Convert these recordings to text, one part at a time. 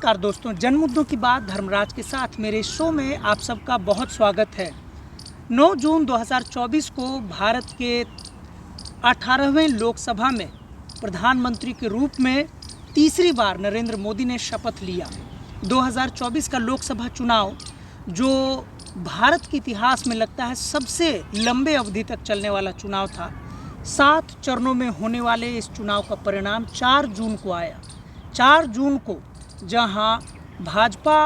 नमस्कार दोस्तों, जन मुद्दों की बात धर्मराज के साथ मेरे शो में आप सबका बहुत स्वागत है। 9 जून 2024 को भारत के 18वें लोकसभा में प्रधानमंत्री के रूप में तीसरी बार नरेंद्र मोदी ने शपथ लिया। 2024 का लोकसभा चुनाव जो भारत के इतिहास में लगता है सबसे लंबे अवधि तक चलने वाला चुनाव था। 7 चरणों में होने वाले इस चुनाव का परिणाम 4 जून को आया। 4 जून को जहां भाजपा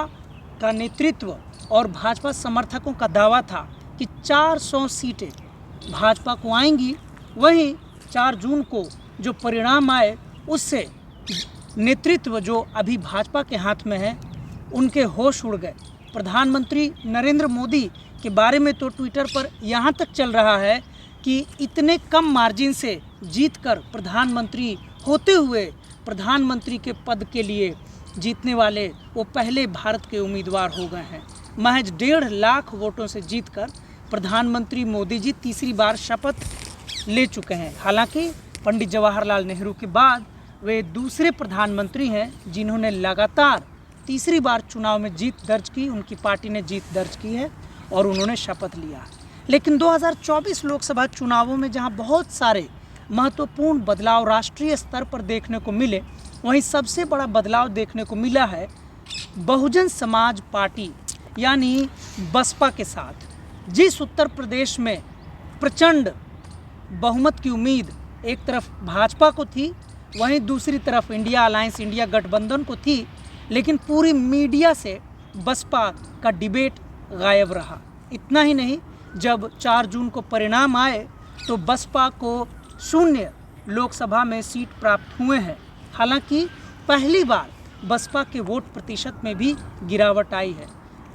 का नेतृत्व और भाजपा समर्थकों का दावा था कि 400 सीटें भाजपा को आएंगी, वहीं 4 जून को जो परिणाम आए उससे नेतृत्व जो अभी भाजपा के हाथ में है उनके होश उड़ गए। प्रधानमंत्री नरेंद्र मोदी के बारे में तो ट्विटर पर यहाँ तक चल रहा है कि इतने कम मार्जिन से जीतकर प्रधानमंत्री होते हुए प्रधानमंत्री के पद के लिए जीतने वाले वो पहले भारत के उम्मीदवार हो गए हैं। महज 1.5 लाख वोटों से जीतकर प्रधानमंत्री मोदी जी तीसरी बार शपथ ले चुके हैं। हालांकि पंडित जवाहरलाल नेहरू के बाद वे दूसरे प्रधानमंत्री हैं जिन्होंने लगातार तीसरी बार चुनाव में जीत दर्ज की। उनकी पार्टी ने जीत दर्ज की है और उन्होंने शपथ लिया। लेकिन 2024 लोकसभा चुनावों में जहां बहुत सारे महत्वपूर्ण बदलाव राष्ट्रीय स्तर पर देखने को मिले, वहीं सबसे बड़ा बदलाव देखने को मिला है बहुजन समाज पार्टी यानी बसपा के साथ। जिस उत्तर प्रदेश में प्रचंड बहुमत की उम्मीद एक तरफ भाजपा को थी, वहीं दूसरी तरफ इंडिया अलायंस, इंडिया गठबंधन को थी, लेकिन पूरी मीडिया से बसपा का डिबेट गायब रहा। इतना ही नहीं, जब 4 जून को परिणाम आए तो बसपा को 0 लोकसभा में सीट प्राप्त हुए हैं। हालांकि पहली बार बसपा के वोट प्रतिशत में भी गिरावट आई है।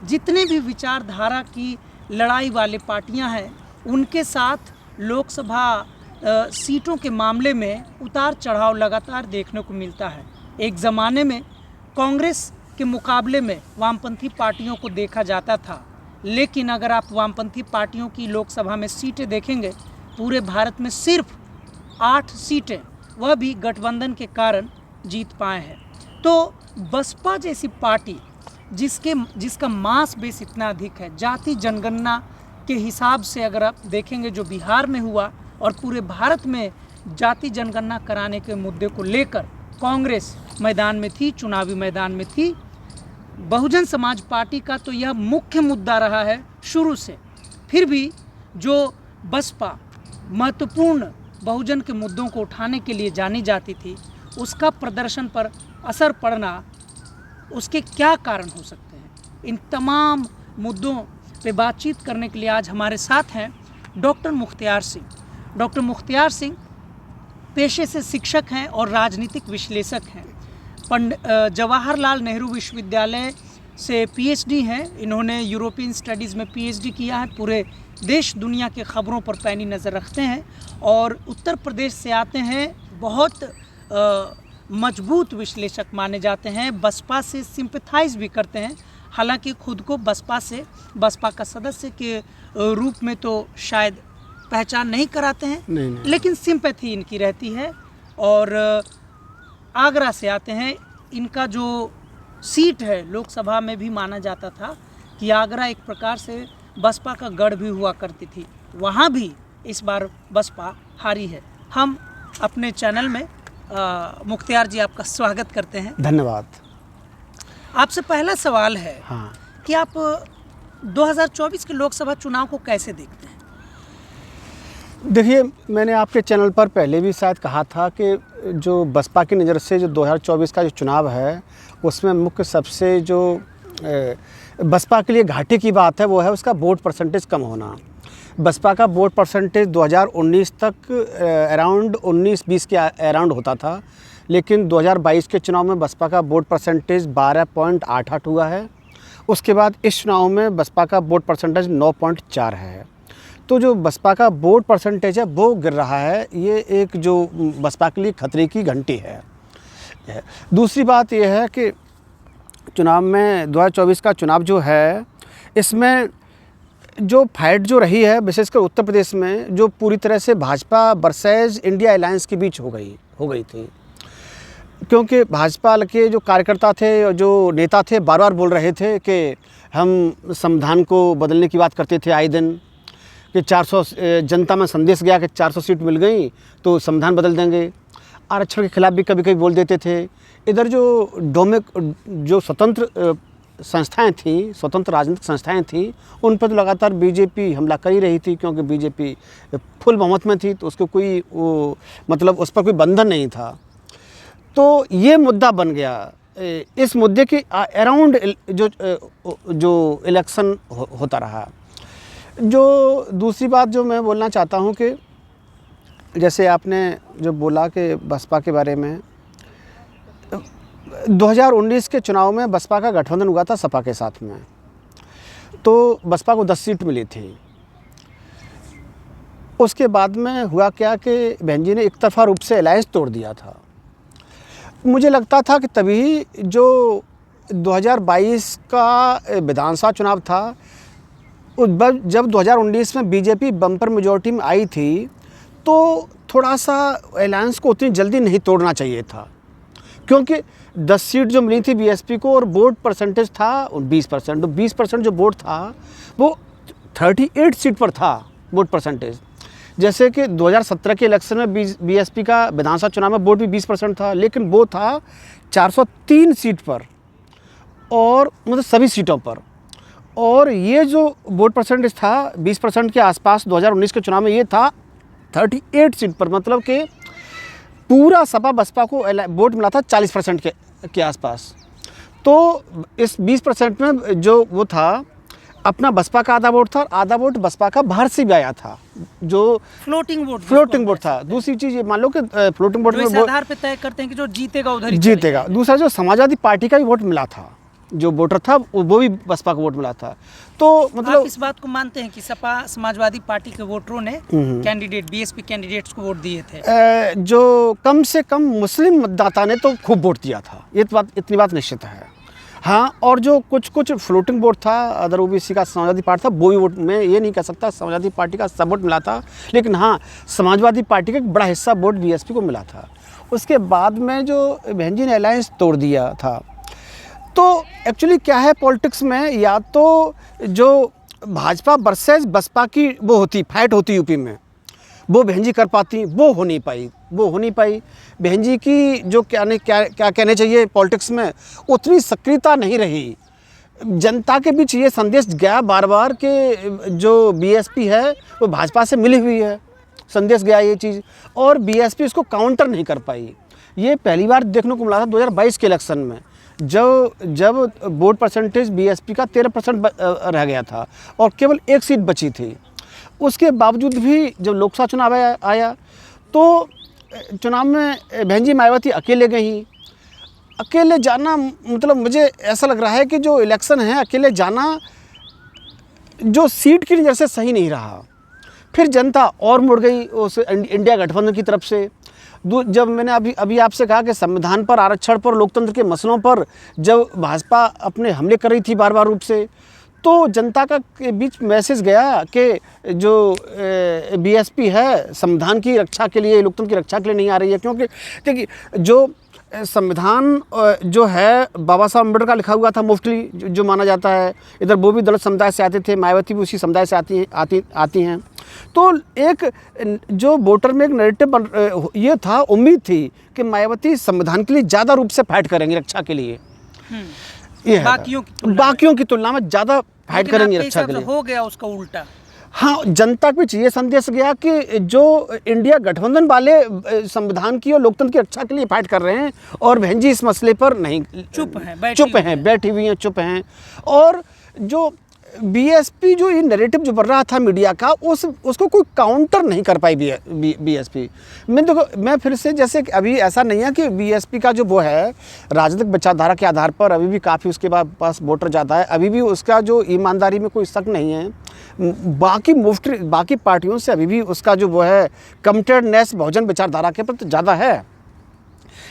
जितने भी विचारधारा की लड़ाई वाले पार्टियां हैं, उनके साथ लोकसभा सीटों के मामले में उतार चढ़ाव लगातार देखने को मिलता है। एक ज़माने में कांग्रेस के मुकाबले में वामपंथी पार्टियों को देखा जाता था, लेकिन अगर आप वामपंथी पार्टियों की लोकसभा में सीटें देखेंगे, पूरे भारत में सिर्फ 8 सीटें, वह भी गठबंधन के कारण जीत पाए हैं। तो बसपा जैसी पार्टी जिसका मास बेस इतना अधिक है, जाति जनगणना के हिसाब से अगर आप देखेंगे जो बिहार में हुआ और पूरे भारत में जाति जनगणना कराने के मुद्दे को लेकर कांग्रेस मैदान में थी, चुनावी मैदान में थी। बहुजन समाज पार्टी का तो यह मुख्य मुद्दा रहा है शुरू से। फिर भी जो बसपा महत्वपूर्ण बहुजन के मुद्दों को उठाने के लिए जानी जाती थी, उसका प्रदर्शन पर असर पड़ना, उसके क्या कारण हो सकते हैं, इन तमाम मुद्दों पे बातचीत करने के लिए आज हमारे साथ हैं डॉक्टर मुख्तियार सिंह। डॉक्टर मुख्तियार सिंह पेशे से शिक्षक हैं और राजनीतिक विश्लेषक हैं। जवाहरलाल नेहरू विश्वविद्यालय से पीएचडी हैं। इन्होंने यूरोपियन स्टडीज़ में पीएचडी किया है। पूरे देश दुनिया के खबरों पर पैनी नज़र रखते हैं और उत्तर प्रदेश से आते हैं। बहुत मजबूत विश्लेषक माने जाते हैं। बसपा से सिंपैथाइज भी करते हैं। हालांकि खुद को बसपा का सदस्य के रूप में तो शायद पहचान नहीं कराते हैं, नहीं। लेकिन सिंपैथी इनकी रहती है। और आगरा से आते हैं। इनका जो सीट है लोकसभा में भी माना जाता था कि आगरा एक प्रकार से बसपा का गढ़ भी हुआ करती थी, वहाँ भी इस बार बसपा हारी है। हम अपने चैनल में मुख्तियार जी आपका स्वागत करते हैं। धन्यवाद। आपसे पहला सवाल है कि आप 2024 के लोकसभा चुनाव को कैसे देखते हैं? देखिए, मैंने आपके चैनल पर पहले भी शायद कहा था कि जो बसपा की नज़र से जो 2024 का जो चुनाव है, उसमें मुख्य सबसे जो बसपा के लिए घाटे की बात है वो है उसका वोट परसेंटेज कम होना। बसपा का वोट परसेंटेज 2019 तक अराउंड 19-20 के अराउंड होता था, लेकिन 2022 के चुनाव में बसपा का वोट परसेंटेज 12.88 हुआ है। उसके बाद इस चुनाव में बसपा का वोट परसेंटेज 9.4 है। तो जो बसपा का वोट परसेंटेज है वो गिर रहा है। ये एक जो बसपा के लिए खतरे की घंटी है। दूसरी बात यह है कि चुनाव में 2024 का चुनाव जो है, इसमें जो फाइट जो रही है विशेषकर उत्तर प्रदेश में, जो पूरी तरह से भाजपा वर्सेस इंडिया अलायंस के बीच हो गई थी। क्योंकि भाजपा के जो कार्यकर्ता थे, जो नेता थे, बार बार बोल रहे थे कि हम संविधान को बदलने की बात करते थे आए दिन, कि 400 जनता में संदेश गया कि 400 सीट मिल गई तो संविधान बदल देंगे। आरक्षण के खिलाफ भी कभी कभी बोल देते थे। इधर जो स्वतंत्र संस्थाएं थी, स्वतंत्र राजनीतिक संस्थाएं थी, उन पर तो लगातार बीजेपी हमला कर ही रही थी, क्योंकि बीजेपी फुल बहुमत में थी, तो उसको कोई मतलब उस पर कोई बंधन नहीं था। तो ये मुद्दा बन गया। इस मुद्दे के अराउंड जो इलेक्शन होता रहा। जो दूसरी बात जो मैं बोलना चाहता हूँ कि जैसे आपने जो बोला कि बसपा के बारे में, 2019 के चुनाव में बसपा का गठबंधन हुआ था सपा के साथ में, तो बसपा को 10 सीट मिली थी। उसके बाद में हुआ क्या कि बहन जी ने एक तरफा रूप से अलायंस तोड़ दिया था। मुझे लगता था कि तभी जो 2022 का विधानसभा चुनाव था, जब 2019 में बीजेपी बम्पर मेजॉरिटी में आई थी, तो थोड़ा सा अलायंस को उतनी जल्दी नहीं तोड़ना चाहिए था, क्योंकि 10 सीट जो मिली थी बीएसपी को और वोट परसेंटेज था 20%, तो 20% जो वोट था वो 38 सीट पर था वोट परसेंटेज। जैसे कि 2017 के इलेक्शन में बीएसपी का विधानसभा चुनाव में वोट भी 20% था, लेकिन वो था 403 सीट पर, और मतलब सभी सीटों पर। और ये जो वोट परसेंटेज था 20% के आसपास 2019 के चुनाव में, ये था 38 सीट पर, मतलब कि पूरा सपा बसपा को वोट मिला था 40% के आसपास। तो इस 20% में जो वो था, अपना बसपा का आधा वोट था और आधा वोट बसपा का बाहर से भी आया था, जो फ्लोटिंग वोट था। दूसरी चीज़ ये मान लो कि फ्लोटिंग वोट में इस आधार पे तय करते हैं कि जो जीतेगा उधर ही जीतेगा। दूसरा जो समाजवादी पार्टी का भी वोट मिला था, जो वोटर था वो भी बसपा को वोट मिला था। तो मतलब आप इस बात को मानते हैं कि सपा समाजवादी पार्टी के वोटरों ने कैंडिडेट बीएसपी कैंडिडेट्स को वोट दिए थे? जो कम से कम मुस्लिम मतदाता ने तो खूब वोट दिया था, इतनी बात निश्चित है। हाँ, और जो कुछ फ्लोटिंग वोट था, अदर ओबीसी का समाजवादी पार्टी था, वो भी वोट, मैं ये नहीं कह सकता समाजवादी पार्टी का सब वोट मिला था, लेकिन हाँ, समाजवादी पार्टी का एक बड़ा हिस्सा वोट बीएसपी को मिला था। उसके बाद में जो बहन जी ने अलायंस तोड़ दिया था, तो एक्चुअली क्या है पॉलिटिक्स में, या तो जो भाजपा वर्सेस बसपा की वो होती फाइट होती यूपी में, वो बहन जी कर पाती, वो हो नहीं पाई। बहन जी की जो क्या कहने चाहिए पॉलिटिक्स में उतनी सक्रियता नहीं रही। जनता के बीच ये संदेश गया बार बार कि जो बीएसपी है वो भाजपा से मिली हुई है, संदेश गया ये चीज़, और बीएसपी इसको काउंटर नहीं कर पाई। ये पहली बार देखने को मिला था 2022 के इलेक्शन में, जब वोट परसेंटेज बीएसपी का 13% रह गया था और केवल एक सीट बची थी। उसके बावजूद भी जब लोकसभा चुनाव आया तो चुनाव में बहन जी मायावती अकेले गई। अकेले जाना, मतलब मुझे ऐसा लग रहा है कि जो इलेक्शन है अकेले जाना जो सीट की नज़र से सही नहीं रहा। फिर जनता और मुड़ गई उस इंडिया गठबंधन की तरफ से। जब मैंने अभी आपसे कहा कि संविधान पर, आरक्षण पर, लोकतंत्र के मसलों पर जब भाजपा अपने हमले कर रही थी बार बार रूप से, तो जनता का के बीच मैसेज गया कि जो बीएसपी है संविधान की रक्षा के लिए, लोकतंत्र की रक्षा के लिए नहीं आ रही है, क्योंकि जो संविधान जो है बाबा साहब अम्बेडकर का लिखा हुआ था मोस्टली, जो माना जाता है। इधर वो भी दलित समुदाय से आते थे, मायावती भी उसी समुदाय से आती हैं। तो एक जो वोटर में एक नैरेटिव ये था, उम्मीद थी कि मायावती संविधान के लिए ज़्यादा रूप से फाइट करेंगे, रक्षा के लिए। ये बाकियों की तुलना में ज़्यादा फाइट करेंगे रक्षा के लिए। हो गया उसका उल्टा। हाँ, जनता के बीच ये संदेश गया कि जो इंडिया गठबंधन वाले संविधान की और लोकतंत्र की रक्षा के लिए फाइट कर रहे हैं, और बहन जी इस मसले पर नहीं चुप हैं, बैठी हुई हैं, चुप हैं। और जो बीएसपी जो ये नैरेटिव जो बढ़ रहा था मीडिया का, उसको कोई काउंटर नहीं कर पाई बीएसपी। मैं फिर से, जैसे अभी ऐसा नहीं है कि बीएसपी का जो वो है राजनीतिक विचारधारा के आधार पर अभी भी काफ़ी उसके पास वोटर ज़्यादा है, अभी भी उसका जो ईमानदारी में कोई शक नहीं है। बाकी पार्टियों से अभी भी उसका जो वो है कमिटेडनेस बहुजन विचारधारा के प्रति ज़्यादा है।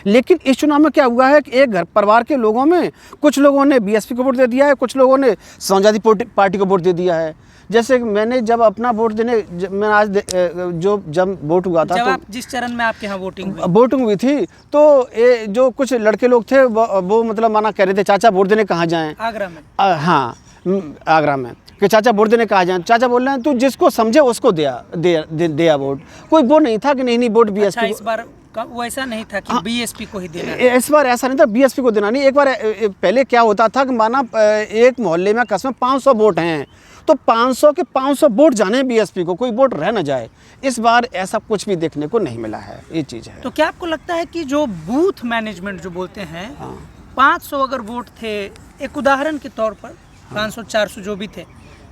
लेकिन इस चुनाव में क्या हुआ है कि एक घर परिवार के लोगों में कुछ लोगों ने बीएसपी को वोट दे दिया है, कुछ लोगों ने समाजवादी पार्टी को वोट दे दिया है। जैसे मैंने जब अपना वोट देने मैं आज जब वोट हुआ था, जब तो आप जिस चरण में आपके यहाँ वोटिंग हुई थी, तो ये जो कुछ लड़के लोग थे वो मतलब माना कह रहे थे चाचा वोट देने कहाँ जाएं, आगरा में। हाँ, आगरा में, कि चाचा वोट देने कहाँ जाएं। चाचा बोल रहे हैं तू जिसको समझे उसको दिया वोट। कोई वो नहीं था कि नहीं वोट बीएसपी। अच्छा, इस बार वैसा नहीं था कि बीएसपी को ही देना है। इस बार ऐसा नहीं था बीएसपी को देना नहीं। एक बार पहले क्या होता था कि माना एक मोहल्ले में कस्म 500 वोट हैं, तो 500 के 500 वोट जाने बीएसपी को, कोई वोट रह न जाए। इस बार ऐसा कुछ भी देखने को नहीं मिला है, ये चीज़ है। तो क्या आपको लगता है कि जो बूथ मैनेजमेंट जो बोलते हैं, 500 अगर वोट थे, एक उदाहरण के तौर पर 500-400 जो भी थे,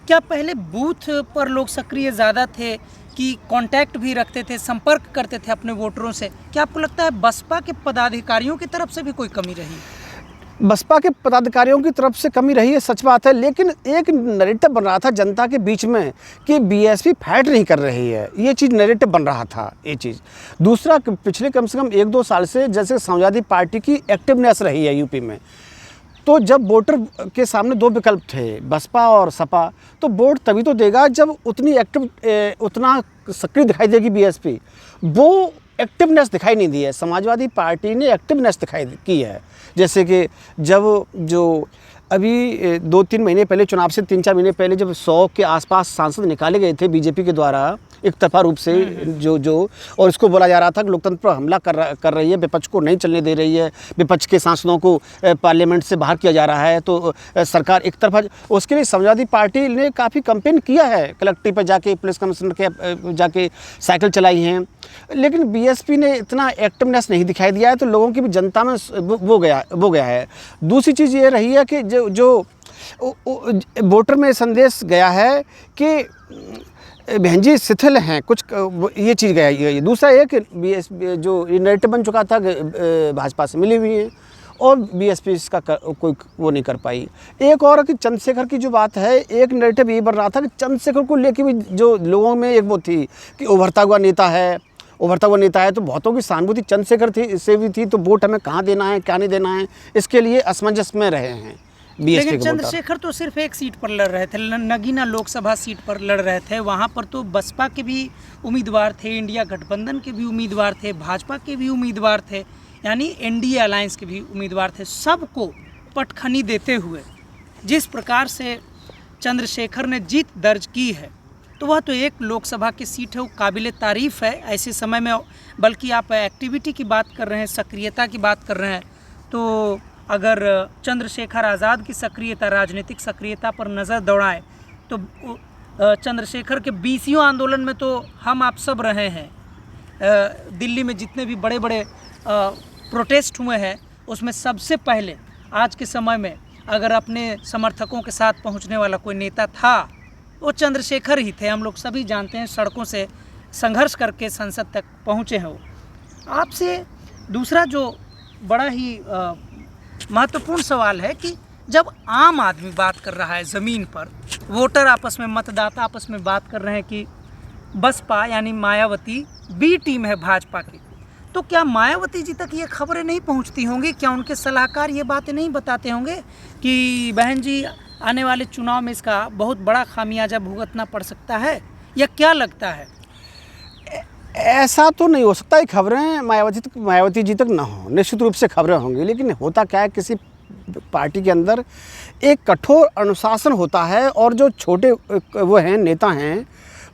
क्या पहले बूथ पर लोग सक्रिय ज़्यादा थे कि कांटेक्ट भी रखते थे, संपर्क करते थे अपने वोटरों से? क्या आपको लगता है बसपा के पदाधिकारियों की तरफ से भी कोई कमी रही? बसपा के पदाधिकारियों की तरफ से कमी रही है, सच बात है, लेकिन एक नैरेटिव बन रहा था जनता के बीच में कि बीएसपी फाइट नहीं कर रही है, ये चीज़ नैरेटिव बन रहा था, ये चीज़। दूसरा, पिछले कम से कम 1-2 साल से जैसे समाजवादी पार्टी की एक्टिवनेस रही है यूपी में, तो जब वोटर के सामने 2 विकल्प थे, बसपा और सपा, तो वोट तभी तो देगा जब उतना सक्रिय दिखाई देगी बीएसपी। वो एक्टिवनेस दिखाई नहीं दी है, समाजवादी पार्टी ने एक्टिवनेस दिखाई की है। जैसे कि जब जो अभी 2-3 महीने पहले चुनाव से 3-4 महीने पहले जब 100 के आसपास सांसद निकाले गए थे बीजेपी के द्वारा एक तरफा रूप से, जो और इसको बोला जा रहा था कि लोकतंत्र पर हमला कर रही है, विपक्ष को नहीं चलने दे रही है, विपक्ष के सांसदों को पार्लियामेंट से बाहर किया जा रहा है, तो सरकार एक तरफा, उसके लिए समाजवादी पार्टी ने काफ़ी कैंपेन किया है, कलेक्ट्रेट पर जाके पुलिस कमिश्नर के जाके साइकिल चलाई हैं, लेकिन बीएसपी ने इतना एक्टिवनेस नहीं दिखाई दिया है, तो लोगों की भी जनता में वो गया है। दूसरी चीज़ ये रही है कि जो वोटर में संदेश गया है कि बहन जी शिथिल हैं कुछ, ये चीज़ गया है। दूसरा ये कि बीएसपी जो नैरेटिव बन चुका था भाजपा से मिली हुई है और बीएसपी इसका कोई वो नहीं कर पाई। एक और कि चंद्रशेखर की जो बात है, एक नैरेटिव ये बन रहा था कि चंद्रशेखर को लेके भी जो लोगों में एक वो थी कि उभरता हुआ नेता है, तो बहुतों की सहानुभूति चंद्रशेखर से भी थी, तो वोट हमें कहाँ देना है, क्या नहीं देना है, इसके लिए असमंजस में रहे हैं। लेकिन चंद्रशेखर तो सिर्फ एक सीट पर लड़ रहे थे, नगीना लोकसभा सीट पर लड़ रहे थे। वहाँ पर तो बसपा के भी उम्मीदवार थे, इंडिया गठबंधन के भी उम्मीदवार थे, भाजपा के भी उम्मीदवार थे, यानी एनडीए अलायंस के भी उम्मीदवार थे। सबको पटखनी देते हुए जिस प्रकार से चंद्रशेखर ने जीत दर्ज की है, तो वह तो एक लोकसभा की सीट है, वो काबिल तारीफ़ है ऐसे समय में। बल्कि आप एक्टिविटी की बात कर रहे हैं, सक्रियता की बात कर रहे हैं, तो अगर चंद्रशेखर आज़ाद की सक्रियता, राजनीतिक सक्रियता पर नज़र दौड़ाएं, तो चंद्रशेखर के 20वीं आंदोलन में तो हम आप सब रहे हैं। दिल्ली में जितने भी बड़े बड़े प्रोटेस्ट हुए हैं, उसमें सबसे पहले आज के समय में अगर अपने समर्थकों के साथ पहुंचने वाला कोई नेता था, वो चंद्रशेखर ही थे। हम लोग सभी जानते हैं, सड़कों से संघर्ष करके संसद तक पहुँचे हैं वो। आपसे दूसरा जो बड़ा ही महत्वपूर्ण सवाल है कि जब आम आदमी बात कर रहा है ज़मीन पर, वोटर आपस में, मतदाता आपस में बात कर रहे हैं कि बसपा यानी मायावती बी टीम है भाजपा की, तो क्या मायावती जी तक ये खबरें नहीं पहुंचती होंगी? क्या उनके सलाहकार ये बातें नहीं बताते होंगे कि बहन जी आने वाले चुनाव में इसका बहुत बड़ा खामियाजा भुगतना पड़ सकता है? या क्या लगता है? ऐसा तो नहीं हो सकता है, खबरें मायावती जी तक ना हो, निश्चित रूप से खबरें होंगी, लेकिन होता क्या है, किसी पार्टी के अंदर एक कठोर अनुशासन होता है, और जो छोटे वो हैं नेता हैं,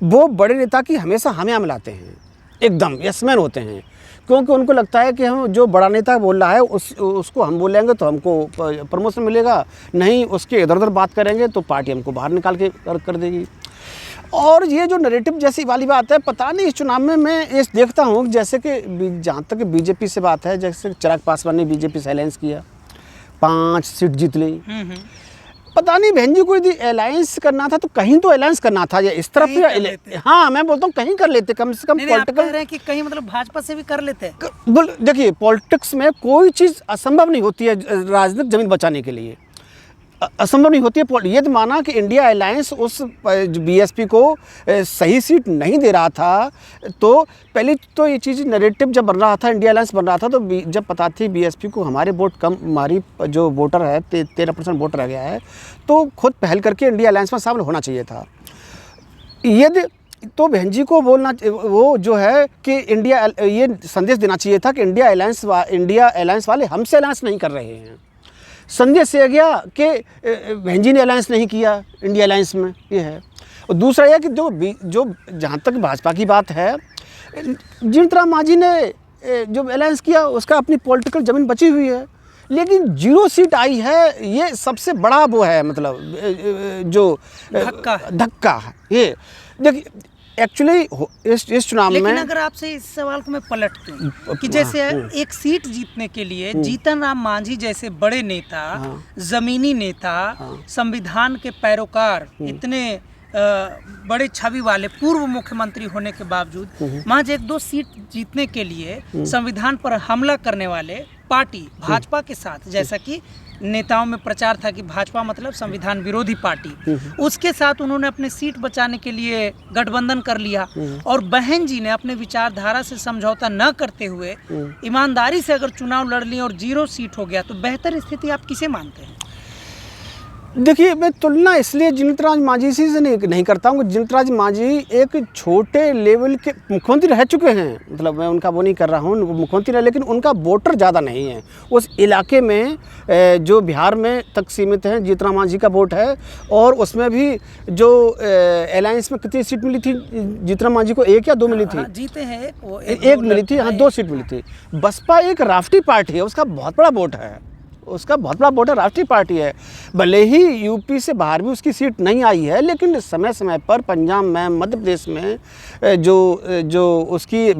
वो बड़े नेता की हमेशा हमें मिलाते हैं, एकदम यसमैन होते हैं, क्योंकि उनको लगता है कि हम जो बड़ा नेता बोल रहा है उसको हम बोलेंगे तो हमको प्रमोशन मिलेगा, नहीं उसके इधर उधर बात करेंगे तो पार्टी हमको बाहर निकाल के कर देगी। और ये जो नैरेटिव जैसी वाली बात है, पता नहीं इस चुनाव में मैं ये देखता हूँ, जैसे कि जहाँ तक बीजेपी से बात है, जैसे चिराग पासवान ने बीजेपी से अलायंस किया, 5 सीट जीत ली, पता नहीं बहन जी को यदि अलायंस करना था तो कहीं तो अलायंस करना था, या इस तरफ, हाँ मैं बोलता हूँ कहीं कर लेते, कम से कम पॉलिटिकल कि कहीं मतलब भाजपा से भी कर लेते। देखिए पॉलिटिक्स में कोई चीज़ असंभव नहीं होती है राजनीतिक जमीन बचाने के लिए। असंभव नहीं होती है। ये तो माना कि इंडिया अलायंस उस बीएसपी को सही सीट नहीं दे रहा था, तो पहले तो ये चीज़ नैरेटिव जब बन रहा था, इंडिया अलायंस बन रहा था, तो जब पता थी बीएसपी को हमारे वोट कम, हमारी जो वोटर है 13% वोट रह गया है, तो खुद पहल करके इंडिया अलायंस में शामिल होना चाहिए था। यदि तो बहन जी को बोलना, वो जो है कि इंडिया, ये संदेश देना चाहिए था कि इंडिया अलायंस वाले हमसे अलायंस नहीं कर रहे हैं। संदेश ये गया कि बहन जी ने अलायंस नहीं किया इंडिया अलायंस में, ये है। और दूसरा यह कि जो जहाँ तक भाजपा की बात है, जीतन राम मांझी ने जो अलायंस किया उसका अपनी पॉलिटिकल ज़मीन बची हुई है, लेकिन 0 सीट आई है, ये सबसे बड़ा वो है, मतलब जो धक्का है ये। देखिए एक्चुअली इस चुनाव में, लेकिन अगर आपसे इस सवाल को मैं पलट दूं कि जैसे एक सीट जीतने के लिए जीतन राम मांझी जैसे बड़े नेता, जमीनी नेता, संविधान के पैरोकार, इतने बड़े छवि वाले पूर्व मुख्यमंत्री होने के बावजूद महज 1-2 सीट जीतने के लिए संविधान पर हमला करने वाले पार्टी भाजपा के साथ, जैसा कि नेताओं में प्रचार था कि भाजपा मतलब संविधान विरोधी पार्टी, उसके साथ उन्होंने अपने सीट बचाने के लिए गठबंधन कर लिया। और बहन जी ने अपने विचारधारा से समझौता न करते हुए ईमानदारी से अगर चुनाव लड़ ली और 0 सीट हो गया, तो बेहतर स्थिति आप किसे मानते हैं? देखिए, मैं तुलना इसलिए जीतन राम मांझी से नहीं करता हूँ। जीतन राम मांझी एक छोटे लेवल के मुख्यमंत्री रह चुके हैं, मतलब मैं उनका वो नहीं कर रहा हूँ, वो मुख्यमंत्री रहे, लेकिन उनका वोटर ज़्यादा नहीं है उस इलाके में, जो बिहार में तक सीमित है। जीतन राम मांझी का वोट है, और उसमें भी जो अलायंस में कितनी सीट मिली थी जीतन राम मांझी को? 1 या 2 मिली थी? जीते हैं एक मिली थी, हाँ 2 सीट मिली थी। बसपा एक राष्ट्रीय पार्टी है, उसका बहुत बड़ा वोट है, राष्ट्रीय पार्टी है। भले ही यूपी से बाहर भी उसकी सीट नहीं आई है, लेकिन समय समय पर पंजाब में, मध्य प्रदेश में जो उसकी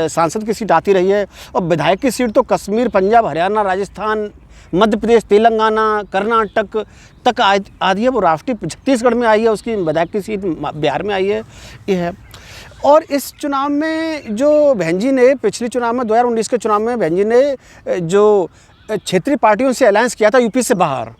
सांसद की सीट आती रही है, और विधायक की सीट तो कश्मीर, पंजाब, हरियाणा, राजस्थान, मध्य प्रदेश, तेलंगाना, कर्नाटक तक आती है। वो राष्ट्रीय छत्तीसगढ़ में आई है, उसकी विधायक की सीट बिहार में आई है, ये है। और इस चुनाव में जो बहन जी ने, पिछले चुनाव में 2019 के चुनाव में बहन जी ने जो क्षेत्रीय पार्टियों से अलायंस किया था यूपी से बाहर,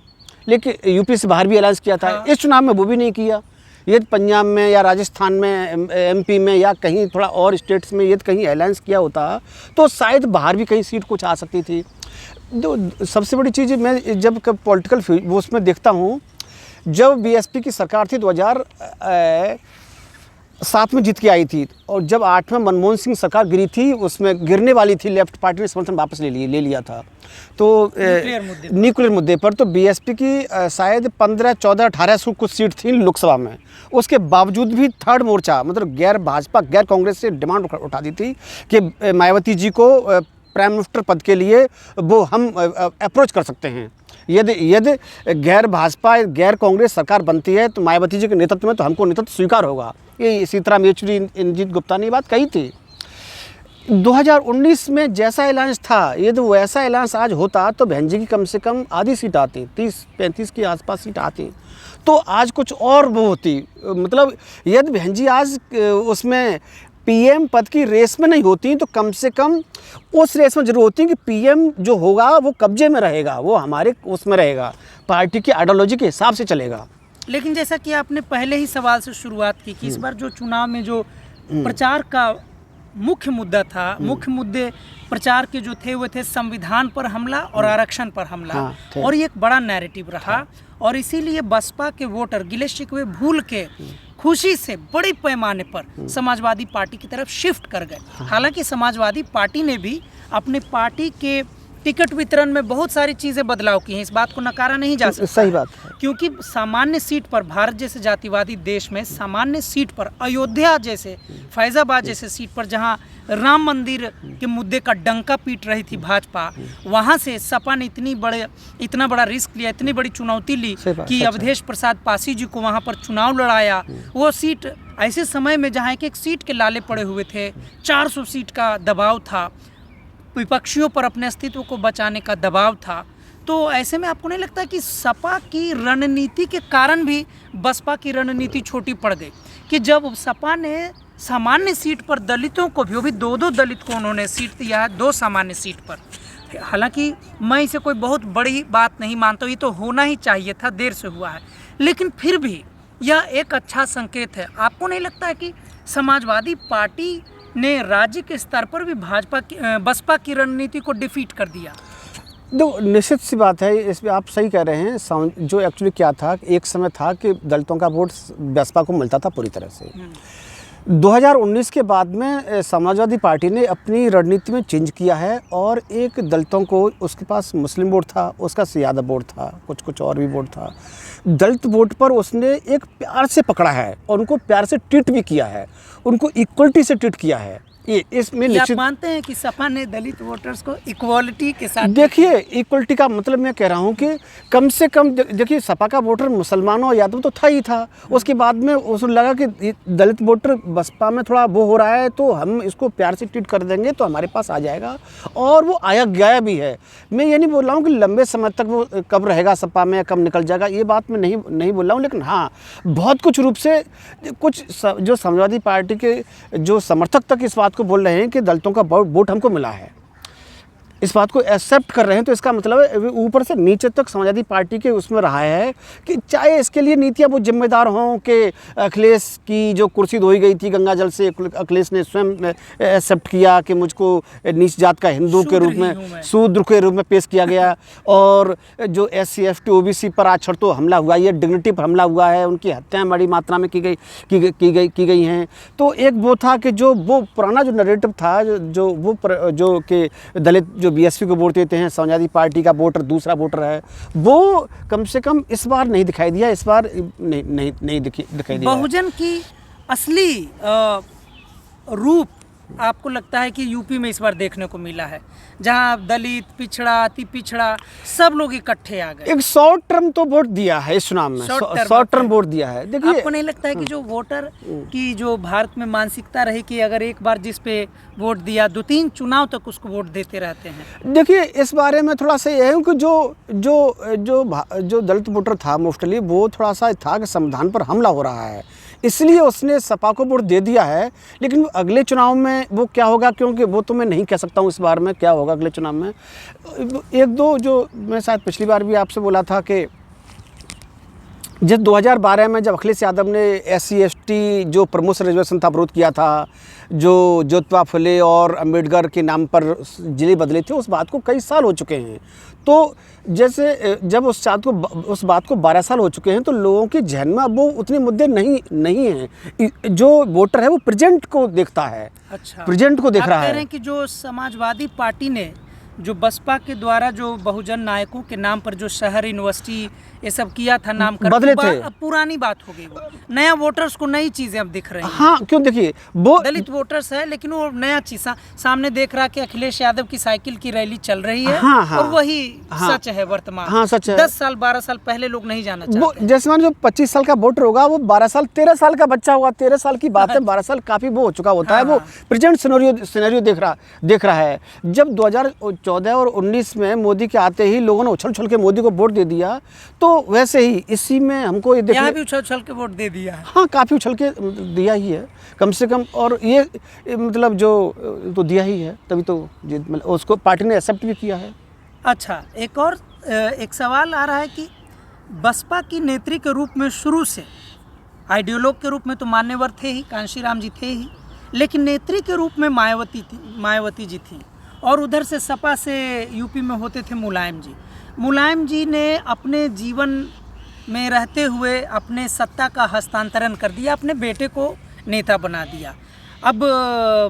लेकिन यूपी से बाहर भी अलायंस किया था। इस चुनाव में वो भी नहीं किया। यदि पंजाब में या राजस्थान में, एमपी में या कहीं थोड़ा और स्टेट्स में यदि कहीं अलायंस किया होता, तो शायद बाहर भी कहीं सीट कुछ आ सकती थी। सबसे बड़ी चीज़ मैं जब पॉलिटिकल वो उसमें देखता हूँ, जब बीएसपी की सरकार थी 2007 में जीत के आई थी, और जब 8 में मनमोहन सिंह सरकार गिरी थी, उसमें गिरने वाली थी, लेफ्ट पार्टी ने समर्थन वापस ले लिया था, तो न्यूक्लियर मुद्दे पर। तो बीएसपी की शायद 15, 14, 18 कुछ सीट थी लोकसभा में। उसके बावजूद भी थर्ड मोर्चा, मतलब गैर भाजपा, गैर कांग्रेस से डिमांड उठा दी थी कि मायावती जी को प्राइम मिनिस्टर पद के लिए वो हम अप्रोच कर सकते हैं। यदि गैर भाजपा, गैर कांग्रेस सरकार बनती है, तो मायावती जी के नेतृत्व में तो हमको नेतृत्व स्वीकार होगा। ये सीताराम येचुरी, इंद्रजीत गुप्ता ने बात कही थी। 2019 में जैसा अलायंस था, यदि वैसा अलायंस आज होता, तो बहन जी की कम से कम आधी सीट आती, 30-35 के आसपास सीट आती, तो आज कुछ और वो होती। मतलब यदि बहन जी आज उसमें पीएम पद की रेस में नहीं होती, तो कम से कम उस रेस में जरूर होती कि पीएम जो होगा वो कब्जे में रहेगा, वो हमारे उसमें रहेगा, पार्टी की आइडियोलॉजी के हिसाब से चलेगा। लेकिन जैसा कि आपने पहले ही सवाल से शुरुआत की कि इस बार जो चुनाव में जो प्रचार का मुख्य मुद्दा था, मुख्य मुद्दे प्रचार के जो थे वो थे संविधान पर हमला और आरक्षण पर हमला, और ये एक बड़ा नैरेटिव रहा, और इसीलिए बसपा के वोटर गिले शिकवे भूल के खुशी से बड़े पैमाने पर समाजवादी पार्टी की तरफ शिफ्ट कर गए। हालांकि समाजवादी पार्टी ने भी अपने पार्टी के टिकट वितरण में बहुत सारी चीज़ें बदलाव की हैं, इस बात को नकारा नहीं जा सकता। सही बात है, क्योंकि सामान्य सीट पर, भारत जैसे जातिवादी देश में सामान्य सीट पर, अयोध्या जैसे, फैजाबाद जैसे सीट पर जहां राम मंदिर के मुद्दे का डंका पीट रही थी भाजपा, वहां से सपा ने इतना बड़ा रिस्क लिया, इतनी बड़ी चुनौती ली कि अवधेश प्रसाद पासी जी को वहां पर चुनाव लड़ाया। वो सीट ऐसे समय में जहाँ एक सीट के लाले पड़े हुए थे, 400 सीट का दबाव था, विपक्षियों पर अपने अस्तित्व को बचाने का दबाव था, तो ऐसे में आपको नहीं लगता कि सपा की रणनीति के कारण भी बसपा की रणनीति छोटी पड़ गई, कि जब सपा ने सामान्य सीट पर दलितों को भी, वो भी 2-2 दलित को उन्होंने सीट दिया है 2 सामान्य सीट पर, हालांकि मैं इसे कोई बहुत बड़ी बात नहीं मानता हूँ, ये तो होना ही चाहिए था, देर से हुआ है, लेकिन फिर भी यह एक अच्छा संकेत है। आपको नहीं लगता है कि समाजवादी पार्टी ने राज्य के स्तर पर भी बसपा की रणनीति को डिफीट कर दिया? तो निश्चित सी बात है, इसमें आप सही कह रहे हैं। जो एक्चुअली क्या था, एक समय था कि दलितों का वोट बसपा को मिलता था पूरी तरह से। 2019 के बाद में समाजवादी पार्टी ने अपनी रणनीति में चेंज किया है और एक दलितों को, उसके पास मुस्लिम वोट था, उसका यादव वोट था, कुछ और भी वोट था, दलित वोट पर उसने एक प्यार से पकड़ा है और उनको प्यार से ट्रीट भी किया है, उनको इक्वलिटी से ट्रीट किया है। ये इसमें आप मानते हैं कि सपा ने दलित वोटर्स को इक्वालिटी के साथ? देखिए, इक्वलिटी का मतलब मैं कह रहा हूँ कि कम से कम देखिए, सपा का वोटर मुसलमानों और यादव तो था ही था। उसके बाद में उसको लगा कि दलित वोटर बसपा में थोड़ा वो हो रहा है, तो हम इसको प्यार से ट्रीट कर देंगे तो हमारे पास आ जाएगा, और वो आया गया भी है। मैं ये नहीं बोल रहा हूँ कि लंबे समय तक वो कब रहेगा सपा में, कब निकल जाएगा, ये बात मैं नहीं बोल रहा हूँ। लेकिन हाँ, बहुत कुछ रूप से कुछ जो समाजवादी पार्टी के जो समर्थक तक इस बात को बोल रहे हैं कि दलितों का वोट हमको मिला है, इस बात को एक्सेप्ट कर रहे हैं, तो इसका मतलब है ऊपर से नीचे तक समाजवादी पार्टी के उसमें रहा है कि चाहे इसके लिए नीतियां वो जिम्मेदार हों कि अखिलेश की जो कुर्सी धोई गई थी गंगा जल से, अखिलेश ने स्वयं एक्सेप्ट किया कि मुझको नीच जात का हिंदू के रूप में, शूद्र के रूप में पेश किया गया, और जो SC ST OBC पर आछड़ तो हमला हुआ, ये डिग्निटी पर हमला हुआ है, उनकी हत्याएं बड़ी मात्रा में की गई हैं। तो एक वो था कि जो वो पुराना जो नरेटिव था, जो कि दलित जो BSP को वोट देते हैं, समाजवादी पार्टी का वोटर दूसरा वोटर है, वो कम से कम इस बार नहीं दिखाई दिया, इस बार नहीं दिखाई दिया। बहुजन की असली रूप आपको लगता है कि यूपी में इस बार देखने को मिला है, जहां दलित, पिछड़ा, अति पिछड़ा सब लोग इकट्ठे आ गए? एक शॉर्ट टर्म तो वोट दिया है इस चुनाव में, शॉर्ट टर्म वोट दिया है। देखिए, आपको नहीं लगता है कि जो वोटर की जो भारत में मानसिकता रही कि अगर एक बार जिस पे वोट दिया 2-3 चुनाव तक उसको वोट देते रहते हैं? देखिए, इस बारे में थोड़ा सा ये है कि जो दलित वोटर था मोस्टली, वो थोड़ा सा था कि संविधान पर हमला हो रहा है, इसलिए उसने सपा को वोट दे दिया है। लेकिन अगले चुनाव में वो क्या होगा, क्योंकि वो तो मैं नहीं कह सकता हूँ इस बार में क्या होगा अगले चुनाव में। एक दो जो मैं शायद पिछली बार भी आपसे बोला था कि जब 2012 में जब अखिलेश यादव ने SC ST जो प्रमोशन रिजर्वेशन था विरोध किया था, जो ज्योतिबा फुले और अंबेडकर के नाम पर जिले बदले थे, उस बात को कई साल हो चुके हैं। तो जैसे जब उस बात को 12 साल हो चुके हैं, तो लोगों के जहन में अब वो उतने मुद्दे नहीं हैं। जो वोटर है वो प्रेजेंट को देखता है। अच्छा, प्रेजेंट को देख रहा है। आप कह रहे हैं कि जो समाजवादी पार्टी ने जो बसपा के द्वारा जो बहुजन नायकों के नाम पर जो शहर, यूनिवर्सिटी ये सब किया था नाम कर, बदले थे, अब पुरानी बात हो गई। वो नया वोटर्स को नई चीजें अब दिख रही हैं। हाँ, क्यों? देखिए, वो दलित वोटर्स है, लेकिन वो नया चीज सामने देख रहा है कि अखिलेश यादव की साइकिल की रैली चल रही है। हाँ, और वही सच है वर्तमान। हाँ, सच है। 10 साल 12 साल पहले लोग नहीं जाना चाहते। जैसे मान जो 25 साल का वोटर होगा, वो 12 साल 13 साल का बच्चा होगा, 13 साल की बात है, 12 साल काफी वो हो चुका होता है। वो प्रेजेंट सिनेरियो देख रहा है। जब 2014 और 19 में मोदी के आते ही लोगों ने उछल के मोदी को वोट दे दिया, तो वैसे ही इसी में हमको ये यहाँ भी उछल के वोट दे दिया है। हाँ, काफ़ी उछल के दिया ही है कम से कम, और ये मतलब जो तो दिया ही है, तभी तो मतलब उसको पार्टी ने एक्सेप्ट भी किया है। अच्छा, एक सवाल आ रहा है कि बसपा की नेत्री के रूप में शुरू से, आइडियोलॉग के रूप में तो मान्यवर थे ही, कांशीराम जी थे ही, लेकिन नेत्री के रूप में मायावती जी थी, और उधर से सपा से यूपी में होते थे मुलायम जी ने अपने जीवन में रहते हुए अपने सत्ता का हस्तांतरण कर दिया, अपने बेटे को नेता बना दिया। अब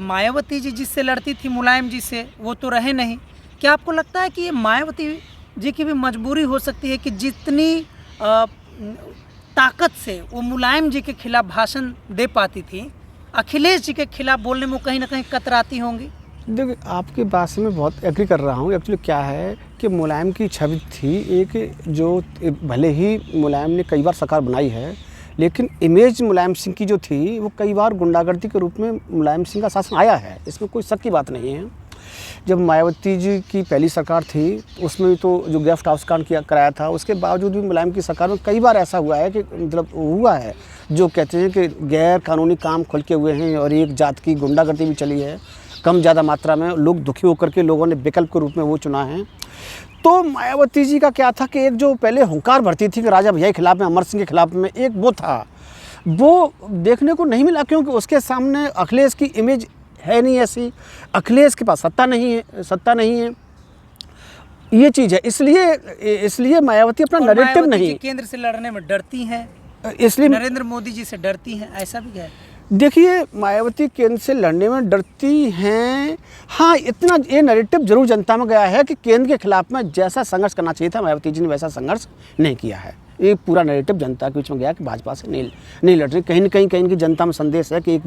मायावती जी जिससे लड़ती थी मुलायम जी से, वो तो रहे नहीं। क्या आपको लगता है कि ये मायावती जी की भी मजबूरी हो सकती है कि जितनी ताकत से वो मुलायम जी के खिलाफ भाषण दे पाती थी, अखिलेश जी के खिलाफ बोलने में कहीं ना कहीं कतराती होंगी? देखिए, आपकी बात से मैं बहुत एग्री कर रहा हूँ। एक्चुअली क्या है कि मुलायम की छवि थी एक, जो भले ही मुलायम ने कई बार सरकार बनाई है, लेकिन इमेज मुलायम सिंह की जो थी वो कई बार गुंडागर्दी के रूप में मुलायम सिंह का शासन आया है, इसमें कोई शक की बात नहीं है। जब मायावती जी की पहली सरकार थी, उसमें भी तो जो गेस्ट हाउस कांड कराया था, उसके बावजूद भी मुलायम की सरकार में कई बार ऐसा हुआ है कि मतलब हुआ है, जो कहते हैं कि गैर कानूनी काम खुल के हुए हैं और एक जात की गुंडागर्दी भी चली है। कम ज़्यादा मात्रा में लोग दुखी होकर के लोगों ने विकल्प के रूप में वो चुना है। तो मायावती जी का क्या था कि एक जो पहले हुंकार भरती थी कि राजा भैया के खिलाफ में, अमर सिंह के खिलाफ में, एक वो था, वो देखने को नहीं मिला क्योंकि उसके सामने अखिलेश की इमेज है नहीं ऐसी, अखिलेश के पास सत्ता नहीं है, ये चीज़ है। इसलिए मायावती अपना नैरेटिव नहीं, केंद्र से लड़ने में डरती हैं, इसलिए नरेंद्र मोदी जी से डरती हैं, ऐसा भी है। देखिए, मायावती केंद्र से लड़ने में डरती हैं। हाँ, इतना ये नैरेटिव जरूर जनता में गया है कि केंद्र के खिलाफ में जैसा संघर्ष करना चाहिए था मायावती जी ने वैसा संघर्ष नहीं किया है। ये पूरा नैरेटिव जनता के बीच में गया कि भाजपा से नहीं लड़ रही। कहीं न कहीं की जनता में संदेश है कि एक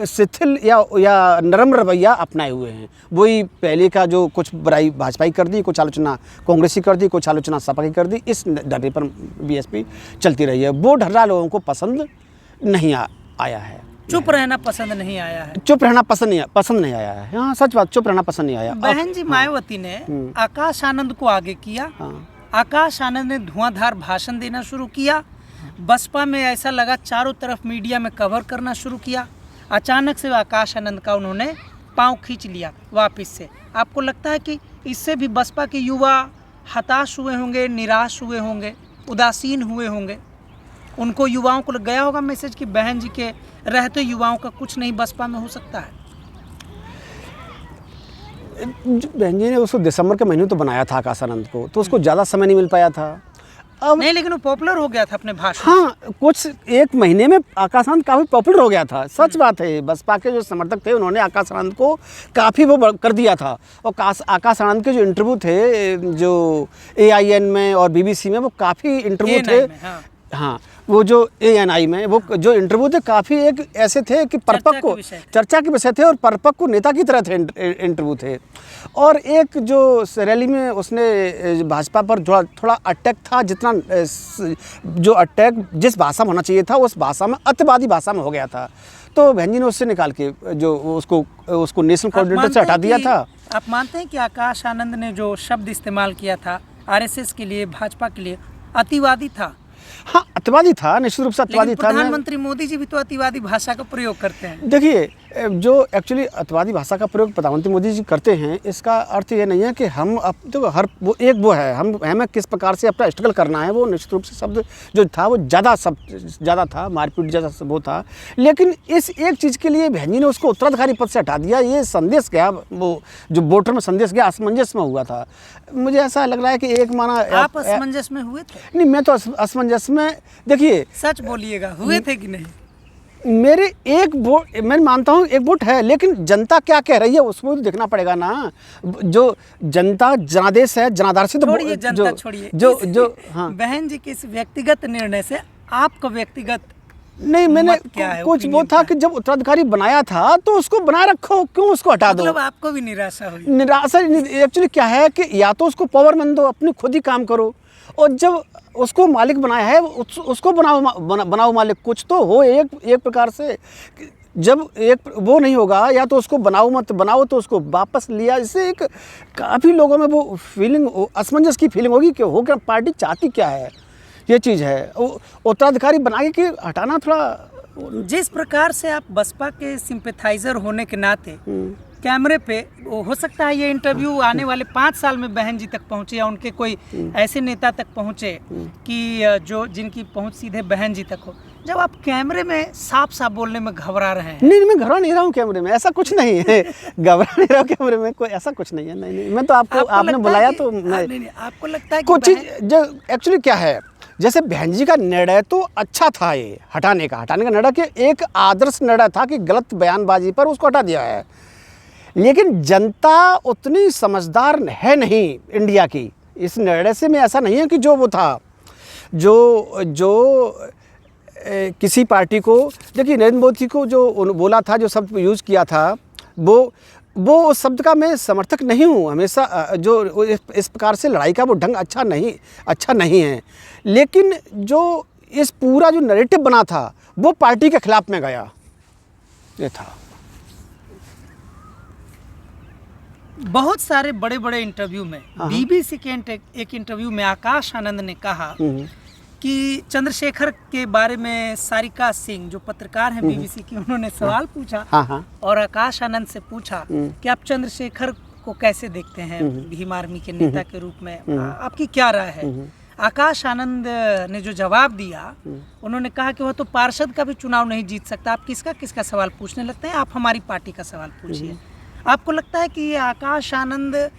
शिथिल या नरम रवैया अपनाए हुए हैं। वही पहले का जो कुछ बुराई भाजपा की कर दी, कुछ आलोचना कांग्रेस की कर दी, कुछ आलोचना सपा की कर दी, इस ढर्रे पर बीएसपी चलती रही है। वो ढर्रा लोगों को पसंद नहीं आया है। चुप रहना पसंद नहीं आया है। चुप रहना पसंद नहीं आया है। हाँ, सच बात, चुप रहना पसंद नहीं आया। बहन जी, मायावती ने आकाश आनंद को आगे किया। आकाश आनंद ने धुआंधार भाषण देना शुरू किया। बसपा में ऐसा लगा चारों तरफ मीडिया में कवर करना शुरू किया। अचानक से आकाश आनंद का उन्होंने पांव खींच लिया वापस से। आपको लगता है कि इससे भी बसपा के युवा हताश हुए होंगे, निराश हुए होंगे, उदासीन हुए होंगे? उनको युवाओं को गया होगा मैसेज कि बहन जी के रहते युवाओं का कुछ नहीं बसपा में हो सकता है? बहन जी ने उसको दिसंबर के महीने तो बनाया था आकाश आनंद को, तो उसको ज़्यादा समय नहीं मिल पाया था। अब नहीं, लेकिन वो पॉपुलर हो गया था अपने भाषण। हाँ, कुछ एक महीने में आकाश आनंद काफ़ी पॉपुलर हो गया था। सच बात है, बसपा के जो समर्थक थे उन्होंने आकाश आनंद को काफ़ी वो कर दिया था। और आकाश आनंद के जो इंटरव्यू थे जो AIN में और BBC में, वो काफ़ी इंटरव्यू थे। हाँ, वो जो ANI में वो जो इंटरव्यू थे काफ़ी एक ऐसे थे कि परिपक्व चर्चा के विषय थे और परिपक्व नेता की तरह थे इंटरव्यू थे। और एक जो रैली में उसने भाजपा पर थोड़ा अटैक था, जितना जो अटैक जिस भाषा में होना चाहिए था उस भाषा में, अत्यवादी भाषा में हो गया था। तो बहन जी ने उससे निकाल के जो उसको नेशनल कोऑर्डिनेटर से हटा दिया था। आप मानते हैं कि आकाश आनंद ने जो शब्द इस्तेमाल किया था RSS के लिए, भाजपा के लिए, अतिवादी था? हाँ, अतिवादी था, निश्चित रूप से अतिवादी था। प्रधानमंत्री मोदी जी भी तो अतिवादी भाषा का प्रयोग करते हैं। देखिए, जो एक्चुअली अतिवादी भाषा का प्रयोग प्रधानमंत्री मोदी जी करते हैं, इसका अर्थ ये नहीं है कि हम अब तो हमें किस प्रकार से अपना स्ट्रगल करना है। वो निश्चित रूप से शब्द जो था वो ज़्यादा था, मारपीट जैसा वो था। लेकिन इस एक चीज़ के लिए बहन जी ने उसको उत्तराधिकारी पद से हटा दिया। ये संदेश गया, वो जो वोटर में संदेश गया, असमंजस में हुआ था। मुझे ऐसा लग रहा है कि एक माना आप असमंजस में हुए थे? नहीं, मैं तो असमंजस में, देखिए सच बोलिएगा, हुए थे कि नहीं? मेरे एक वोट, मैं मानता हूँ एक वोट है, लेकिन जनता क्या कह रही है उसको तो देखना पड़ेगा ना। जो जनता जनादेश है, जनाधार से तो छोड़िए, जनता छोड़िए, जो हाँ, बहन जी के इस व्यक्तिगत निर्णय से आपका व्यक्तिगत नहीं, मैंने कुछ वो था कि जब उत्तराधिकारी बनाया था तो उसको बनाए रखो, क्यों उसको हटा दो? मतलब आपको भी निराशा हुई? निराशा एक्चुअली क्या है कि या तो उसको पावर में दो, अपने खुद ही काम करो, और जब उसको मालिक बनाया है उसको बनाओ मालिक। कुछ तो हो एक प्रकार से। जब एक वो नहीं होगा, या तो उसको बनाओ मत बनाओ तो उसको वापस लिया। इससे एक काफ़ी लोगों में वो फीलिंग, असमंजस की फीलिंग होगी कि हो क्या, पार्टी चाहती क्या है, ये चीज़ है। उत्तराधिकारी बना के हटाना थोड़ा, जिस प्रकार से आप बसपा के सिंपैथाइजर होने के नाते कैमरे पे, हो सकता है ये इंटरव्यू आने वाले 5 साल में बहन जी तक पहुँचे, या उनके कोई ऐसे नेता तक पहुँचे कि जिनकी पहुँच सीधे बहन जी तक हो। जब आप कैमरे में साफ बोलने में घबरा रहे हैं? नहीं, मैं घबरा नहीं रहा हूँ कैमरे में, ऐसा कुछ नहीं है। घबरा नहीं रहा हूँ कैमरे में, कोई ऐसा कुछ नहीं है। नहीं, मैं तो आपने बुलाया तो नहीं, आपको लगता है कुछ चीज़ जो एक्चुअली क्या है, जैसे बहन जी का निर्णय तो अच्छा था, ये हटाने का निर्णय कि एक आदर्श निर्णय था कि गलत बयानबाजी पर उसको हटा दिया है। लेकिन जनता उतनी समझदार है नहीं इंडिया की इस निर्णय से। मैं ऐसा नहीं है कि जो वो था, जो किसी पार्टी को, देखिए नरेंद्र मोदी को जो बोला था, जो शब्द यूज़ किया था, वो उस शब्द का मैं समर्थक नहीं हूँ हमेशा। जो इस प्रकार से लड़ाई का वो ढंग अच्छा नहीं है। लेकिन जो इस पूरा जो नैरेटिव बना था वो पार्टी के खिलाफ में गया, ये था। बहुत सारे बड़े इंटरव्यू में, BBC के एक इंटरव्यू में आकाश आनंद ने कहा कि चंद्रशेखर के बारे में सारिका सिंह जो पत्रकार हैं बीबीसी की, उन्होंने सवाल पूछा हाँ हाँ और आकाश आनंद से पूछा कि आप चंद्रशेखर को कैसे देखते हैं भीम आर्मी के नेता के रूप में, आपकी क्या राय है। आकाश आनंद ने जो जवाब दिया, उन्होंने कहा कि वह तो पार्षद का भी चुनाव नहीं जीत सकता, आप किसका किसका सवाल पूछने लगते हैं, आप हमारी पार्टी का सवाल पूछिए। आपको लगता है कि ये आकाश आनंद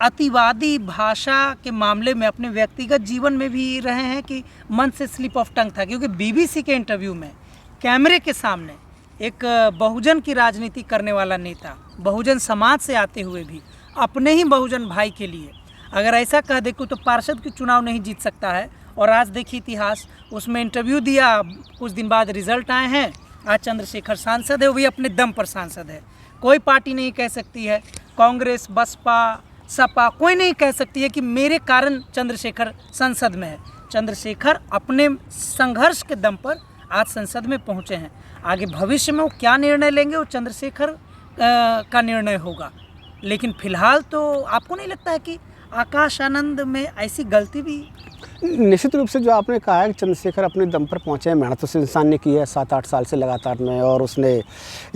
अतिवादी भाषा के मामले में अपने व्यक्तिगत जीवन में भी रहे हैं कि मन से स्लिप ऑफ टंग था? क्योंकि बीबीसी के इंटरव्यू में कैमरे के सामने एक बहुजन की राजनीति करने वाला नेता, बहुजन समाज से आते हुए भी अपने ही बहुजन भाई के लिए अगर ऐसा कह दे तो पार्षद की चुनाव नहीं जीत सकता है, और आज देखिए इतिहास, उसमें इंटरव्यू दिया, कुछ दिन बाद रिजल्ट आए हैं, आज चंद्रशेखर सांसद है, वो भी अपने दम पर सांसद है। कोई पार्टी नहीं कह सकती है, कांग्रेस, बसपा, सपा, कोई नहीं कह सकती है कि मेरे कारण चंद्रशेखर संसद में है। चंद्रशेखर अपने संघर्ष के दम पर आज संसद में पहुंचे हैं। आगे भविष्य में वो क्या निर्णय लेंगे वो चंद्रशेखर का निर्णय होगा, लेकिन फिलहाल तो आपको नहीं लगता है कि आकाश आनंद में ऐसी गलती भी? निश्चित रूप से जो आपने कहा है कि चंद्रशेखर अपने दम पर पहुंचे हैं, मेहनत उस इंसान ने की है 7-8 साल से लगातार में, और उसने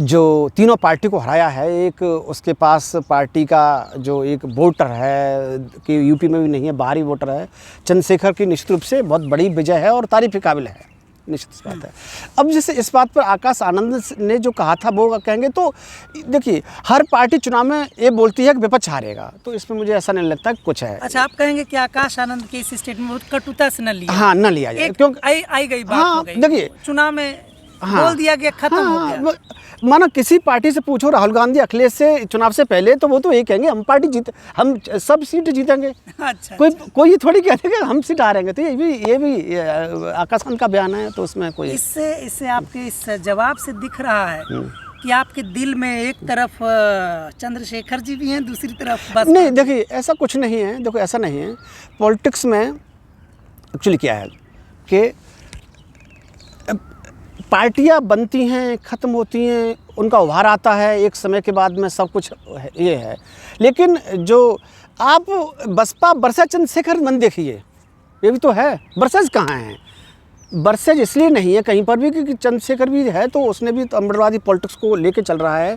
जो तीनों पार्टी को हराया है। एक उसके पास पार्टी का जो एक वोटर है कि यूपी में भी नहीं है, बाहरी वोटर है, चंद्रशेखर की निश्चित रूप से बहुत बड़ी विजय है और तारीफ के काबिल है, निश्चित बात है। अब जैसे इस बात पर आकाश आनंद ने जो कहा था वो कहेंगे तो देखिए, हर पार्टी चुनाव में ये बोलती है कि विपक्ष हारेगा, तो इसमें मुझे ऐसा नहीं लगता कि कुछ है। अच्छा, आप कहेंगे कि आकाश आनंद के इस स्टेटमेंट कटुता से न लिया, हाँ, न लिया जाए, क्योंकि आई गई बात हो गई, देखिए चुनाव में बोल दिया गया, खत्म हो गया। माना किसी पार्टी से पूछो, राहुल गांधी अखिलेश से चुनाव से पहले, तो वो तो ये कहेंगे हम पार्टी जीत, हम सब सीट जीतेंगे। अच्छा, कोई ये थोड़ी कहते कि हम सीट हारेंगे, तो ये भी आकाश आनंद का बयान है, तो उसमें कोई इससे आपके इस जवाब से दिख रहा है कि आपके दिल में एक तरफ चंद्रशेखर जी भी हैं, दूसरी तरफ बस नहीं। देखिए ऐसा कुछ नहीं है, देखो ऐसा नहीं है। पॉलिटिक्स में एक्चुअली क्या है कि पार्टियां बनती हैं, ख़त्म होती हैं, उनका उभार आता है, एक समय के बाद में सब कुछ ये है। लेकिन जो आप बसपा वर्सेस चंद्रशेखर मन देखिए, ये भी तो है। वर्सेस कहाँ हैं? वर्सेस इसलिए नहीं है कहीं पर भी क्योंकि चंद्रशेखर भी है, तो उसने भी तो अम्बेडकरवादी पॉलिटिक्स को लेके चल रहा है।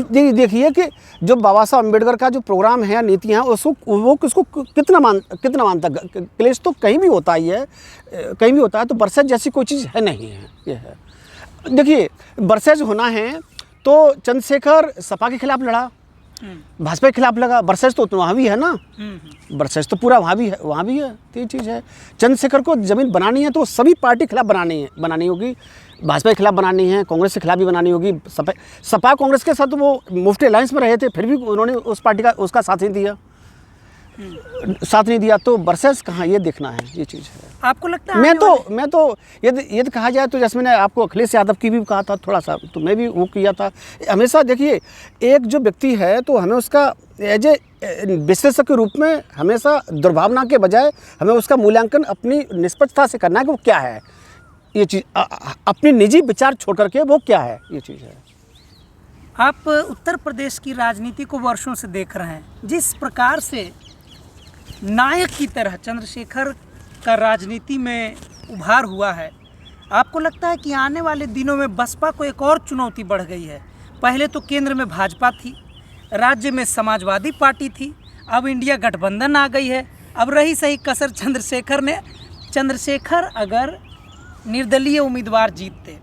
देखिए कि जो बाबा साहब अम्बेडकर का जो प्रोग्राम है, नीतियाँ, उसको वो किसको कितना मानता, क्लेश तो कहीं भी होता ही है, कहीं भी होता है। तो वर्सेस जैसी कोई चीज़ है नहीं है, ये है। देखिए वर्सेस होना है तो चंद्रशेखर सपा के खिलाफ लड़ा, भाजपा के खिलाफ लगा, वर्सेस तो वहाँ भी है ना, वर्सेस तो पूरा वहाँ भी है, तो ये चीज़ है। चंद्रशेखर को ज़मीन बनानी है तो सभी पार्टी के खिलाफ बनानी होगी, भाजपा के खिलाफ बनानी है, कांग्रेस के खिलाफ भी बनानी होगी। सपा कांग्रेस के साथ वो मुफ्ती अलायंस में रहे थे, फिर भी उन्होंने उस पार्टी का उसका साथ नहीं दिया, तो वर्सेस कहाँ, ये देखना है, ये चीज़ है। आपको लगता है? मैं तो यदि कहा जाए तो जैसे मैंने आपको अखिलेश यादव की भी कहा था थोड़ा सा, तो मैं भी वो किया था। हमेशा देखिए, एक जो व्यक्ति है तो हमें उसका एज ए विश्लेषक के रूप में हमेशा दुर्भावना के बजाय हमें उसका मूल्यांकन अपनी निष्पक्षता से करना है कि वो क्या है, ये चीज़ अपनी निजी विचार छोड़ करके वो क्या है, ये चीज़ है। आप उत्तर प्रदेश की राजनीति को वर्षों से देख रहे हैं, जिस प्रकार से नायक की तरह चंद्रशेखर का राजनीति में उभार हुआ है, आपको लगता है कि आने वाले दिनों में बसपा को एक और चुनौती बढ़ गई है? पहले तो केंद्र में भाजपा थी, राज्य में समाजवादी पार्टी थी, अब इंडिया गठबंधन आ गई है। अब रही सही कसर चंद्रशेखर अगर निर्दलीय उम्मीदवार जीतते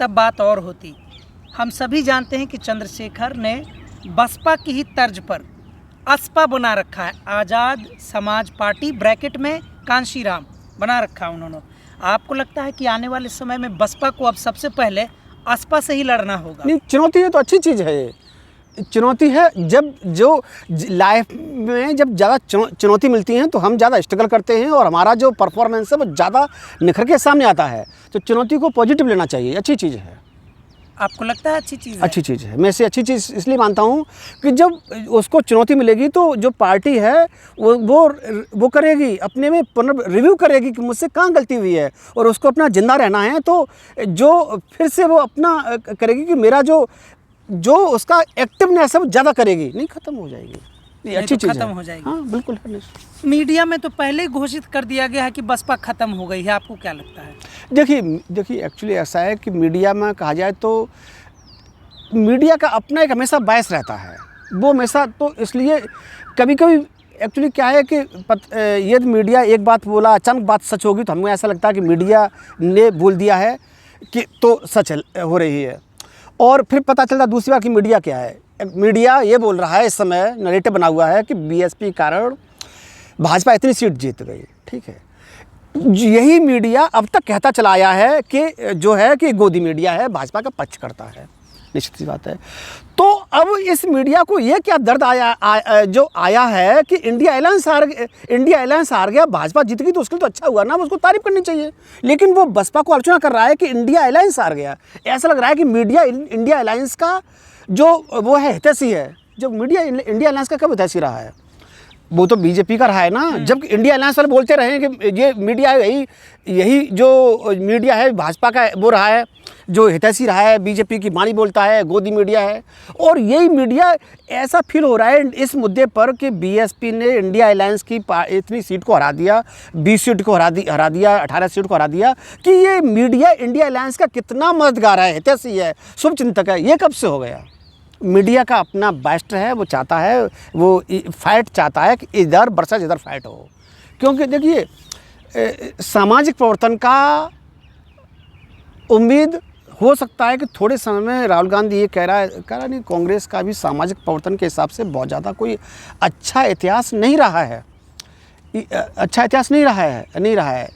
तब बात और होती। हम सभी जानते हैं कि चंद्रशेखर ने बसपा की ही तर्ज पर असपा बना रखा है, आज़ाद समाज पार्टी ब्रैकेट में कांशीराम बना रखा है उन्होंने। आपको लगता है कि आने वाले समय में बसपा को अब सबसे पहले असपा से ही लड़ना होगा? नहीं, चुनौती है तो अच्छी चीज़ है, ये चुनौती है। जब जो लाइफ में जब ज़्यादा चुनौती मिलती हैं तो हम ज़्यादा स्ट्रगल करते हैं और हमारा जो परफॉर्मेंस है वो ज़्यादा निखर के सामने आता है। तो चुनौती को पॉजिटिव लेना चाहिए, अच्छी चीज़ है। आपको लगता है अच्छी चीज़ है? अच्छी चीज़ है। मैं इसे अच्छी चीज़ इसलिए मानता हूँ कि जब उसको चुनौती मिलेगी तो जो पार्टी है वो करेगी, अपने में रिव्यू करेगी कि मुझसे कहाँ गलती हुई है, और उसको अपना जिंदा रहना है। तो जो फिर से वो अपना करेगी कि मेरा जो उसका एक्टिवनेस है वो ज़्यादा करेगी, नहीं ख़त्म हो जाएगी। ये नहीं अच्छी तो चीज़ खत्म है। हो जाएगी। हाँ बिल्कुल है निश्चित। मीडिया में तो पहले ही घोषित कर दिया गया है कि बसपा खत्म हो गई है, आपको क्या लगता है? देखिए एक्चुअली ऐसा है कि मीडिया में कहा जाए तो मीडिया का अपना एक हमेशा बायस रहता है, वो हमेशा तो इसलिए कभी कभी एक्चुअली क्या है कि ये मीडिया एक बात बोला अचानक बात सच होगी तो हमें ऐसा लगता है कि मीडिया ने बोल दिया है कि तो सच हो रही है, और फिर पता चलता दूसरी बार कि मीडिया क्या है। मीडिया ये बोल रहा है इस समय नरेटिव बना हुआ है कि बीएसपी कारण भाजपा इतनी सीट जीत गई, ठीक है। यही मीडिया अब तक कहता चला आया है कि जो है कि गोदी मीडिया है, भाजपा का पक्ष करता है, निश्चित सी बात है। तो अब इस मीडिया को ये क्या दर्द जो आया है कि इंडिया अलायंस हार गया, भाजपा जीत गई, तो उसके लिए तो अच्छा हुआ ना, उसको तारीफ करनी चाहिए। लेकिन वो बसपा को आलोचना कर रहा है कि इंडिया अलायंस हार गया। ऐसा लग रहा है कि मीडिया इंडिया अलायंस का जो वो है हितैषी है। जब मीडिया इंडिया अलायंस का कब हितैषी रहा है? वो तो बीजेपी का रहा है ना। जब इंडिया अलायंस वाले बोलते रहे कि ये मीडिया है, यही जो मीडिया है भाजपा का वो रहा है, जो हितैषी रहा है, बीजेपी की वाणी बोलता है, गोदी मीडिया है। और यही मीडिया ऐसा फील हो रहा है इस मुद्दे पर कि बीएसपी ने इंडिया अलायंस की इतनी सीट को हरा दिया, 20 सीट को हरा दिया, 18 सीट को हरा दिया, कि ये मीडिया इंडिया अलायंस का कितना मददगार है, हितैषी है, शुभचिंतक है। ये कब से हो गया? मीडिया का अपना बाइस्ट है, वो चाहता है, वो फाइट चाहता है कि इधर वर्सेस इधर फाइट हो। क्योंकि देखिए सामाजिक परिवर्तन का उम्मीद हो सकता है कि थोड़े समय में राहुल गांधी ये कह रहा नहीं, कांग्रेस का भी सामाजिक परिवर्तन के हिसाब से बहुत ज़्यादा कोई अच्छा इतिहास नहीं रहा है, नहीं रहा है।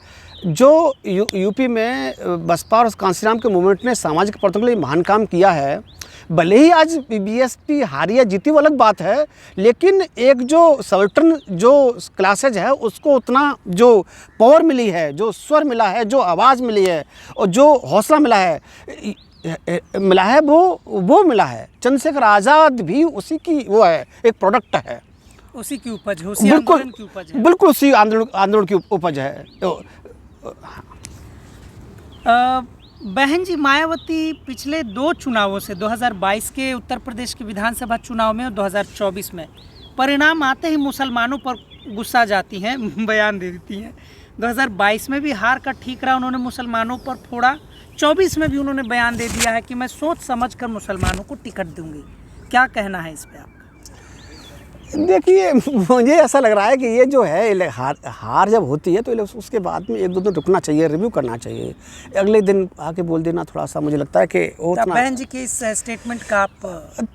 जो यूपी में बसपा और कांसीराम के मूवमेंट ने सामाजिक परिवर्तन के लिए महान काम किया है, भले ही आज बीएसपी हारी या जीती वो अलग बात है, लेकिन एक जो सल्टन जो क्लासेज है उसको उतना जो पावर मिली है, जो स्वर मिला है, जो आवाज़ मिली है और जो हौसला मिला है वो मिला है। चंद्रशेखर आज़ाद भी उसी की वो है, एक प्रोडक्ट है, उसी की उपज है, उसी आंदोलन की उपज है। बिल्कुल उसी आंदोलन की उपज है। बहन जी, मायावती पिछले 2 चुनावों से 2022 के उत्तर प्रदेश के विधानसभा चुनाव में और 2024 में परिणाम आते ही मुसलमानों पर गुस्सा जाती हैं, बयान दे देती हैं। 2022 में भी हार का ठीकरा उन्होंने मुसलमानों पर फोड़ा, 24 में भी उन्होंने बयान दे दिया है कि मैं सोच समझ कर मुसलमानों को टिकट दूंगी। क्या कहना है इस पर आपका? देखिए मुझे ऐसा लग रहा है कि ये जो है हार जब होती है तो उसके बाद में 1-2 दिन रुकना चाहिए, रिव्यू करना चाहिए। अगले दिन आके बोल देना थोड़ा सा मुझे लगता है कि बहन जी के इस स्टेटमेंट का आप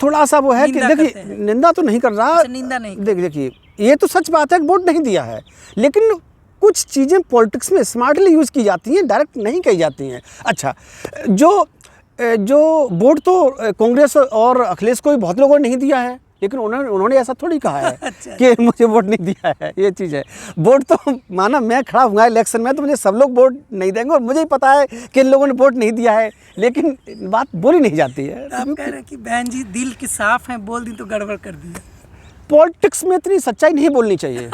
थोड़ा सा वो है कि देखिए निंदा तो नहीं कर रहा, निंदा नहीं, देखिए ये तो सच बात है कि वोट नहीं दिया है, लेकिन कुछ चीज़ें पॉलिटिक्स में स्मार्टली यूज़ की जाती हैं, डायरेक्ट नहीं कही जाती हैं। अच्छा, जो वोट तो कांग्रेस और अखिलेश को भी बहुत लोगों ने नहीं दिया है, लेकिन उन्होंने ऐसा थोड़ी कहा है अच्छा। कि मुझे वोट नहीं दिया है। ये चीज़ है, वोट तो माना मैं खड़ा हुआ इलेक्शन में तो मुझे सब लोग वोट नहीं देंगे, और मुझे ही पता है कि इन लोगों ने वोट नहीं दिया है, लेकिन बात बोली नहीं जाती है। आप कह रहे हैं कि बहन जी दिल के साफ हैं, बोल दी तो गड़बड़ कर दी। पॉलिटिक्स में इतनी सच्चाई नहीं बोलनी चाहिए।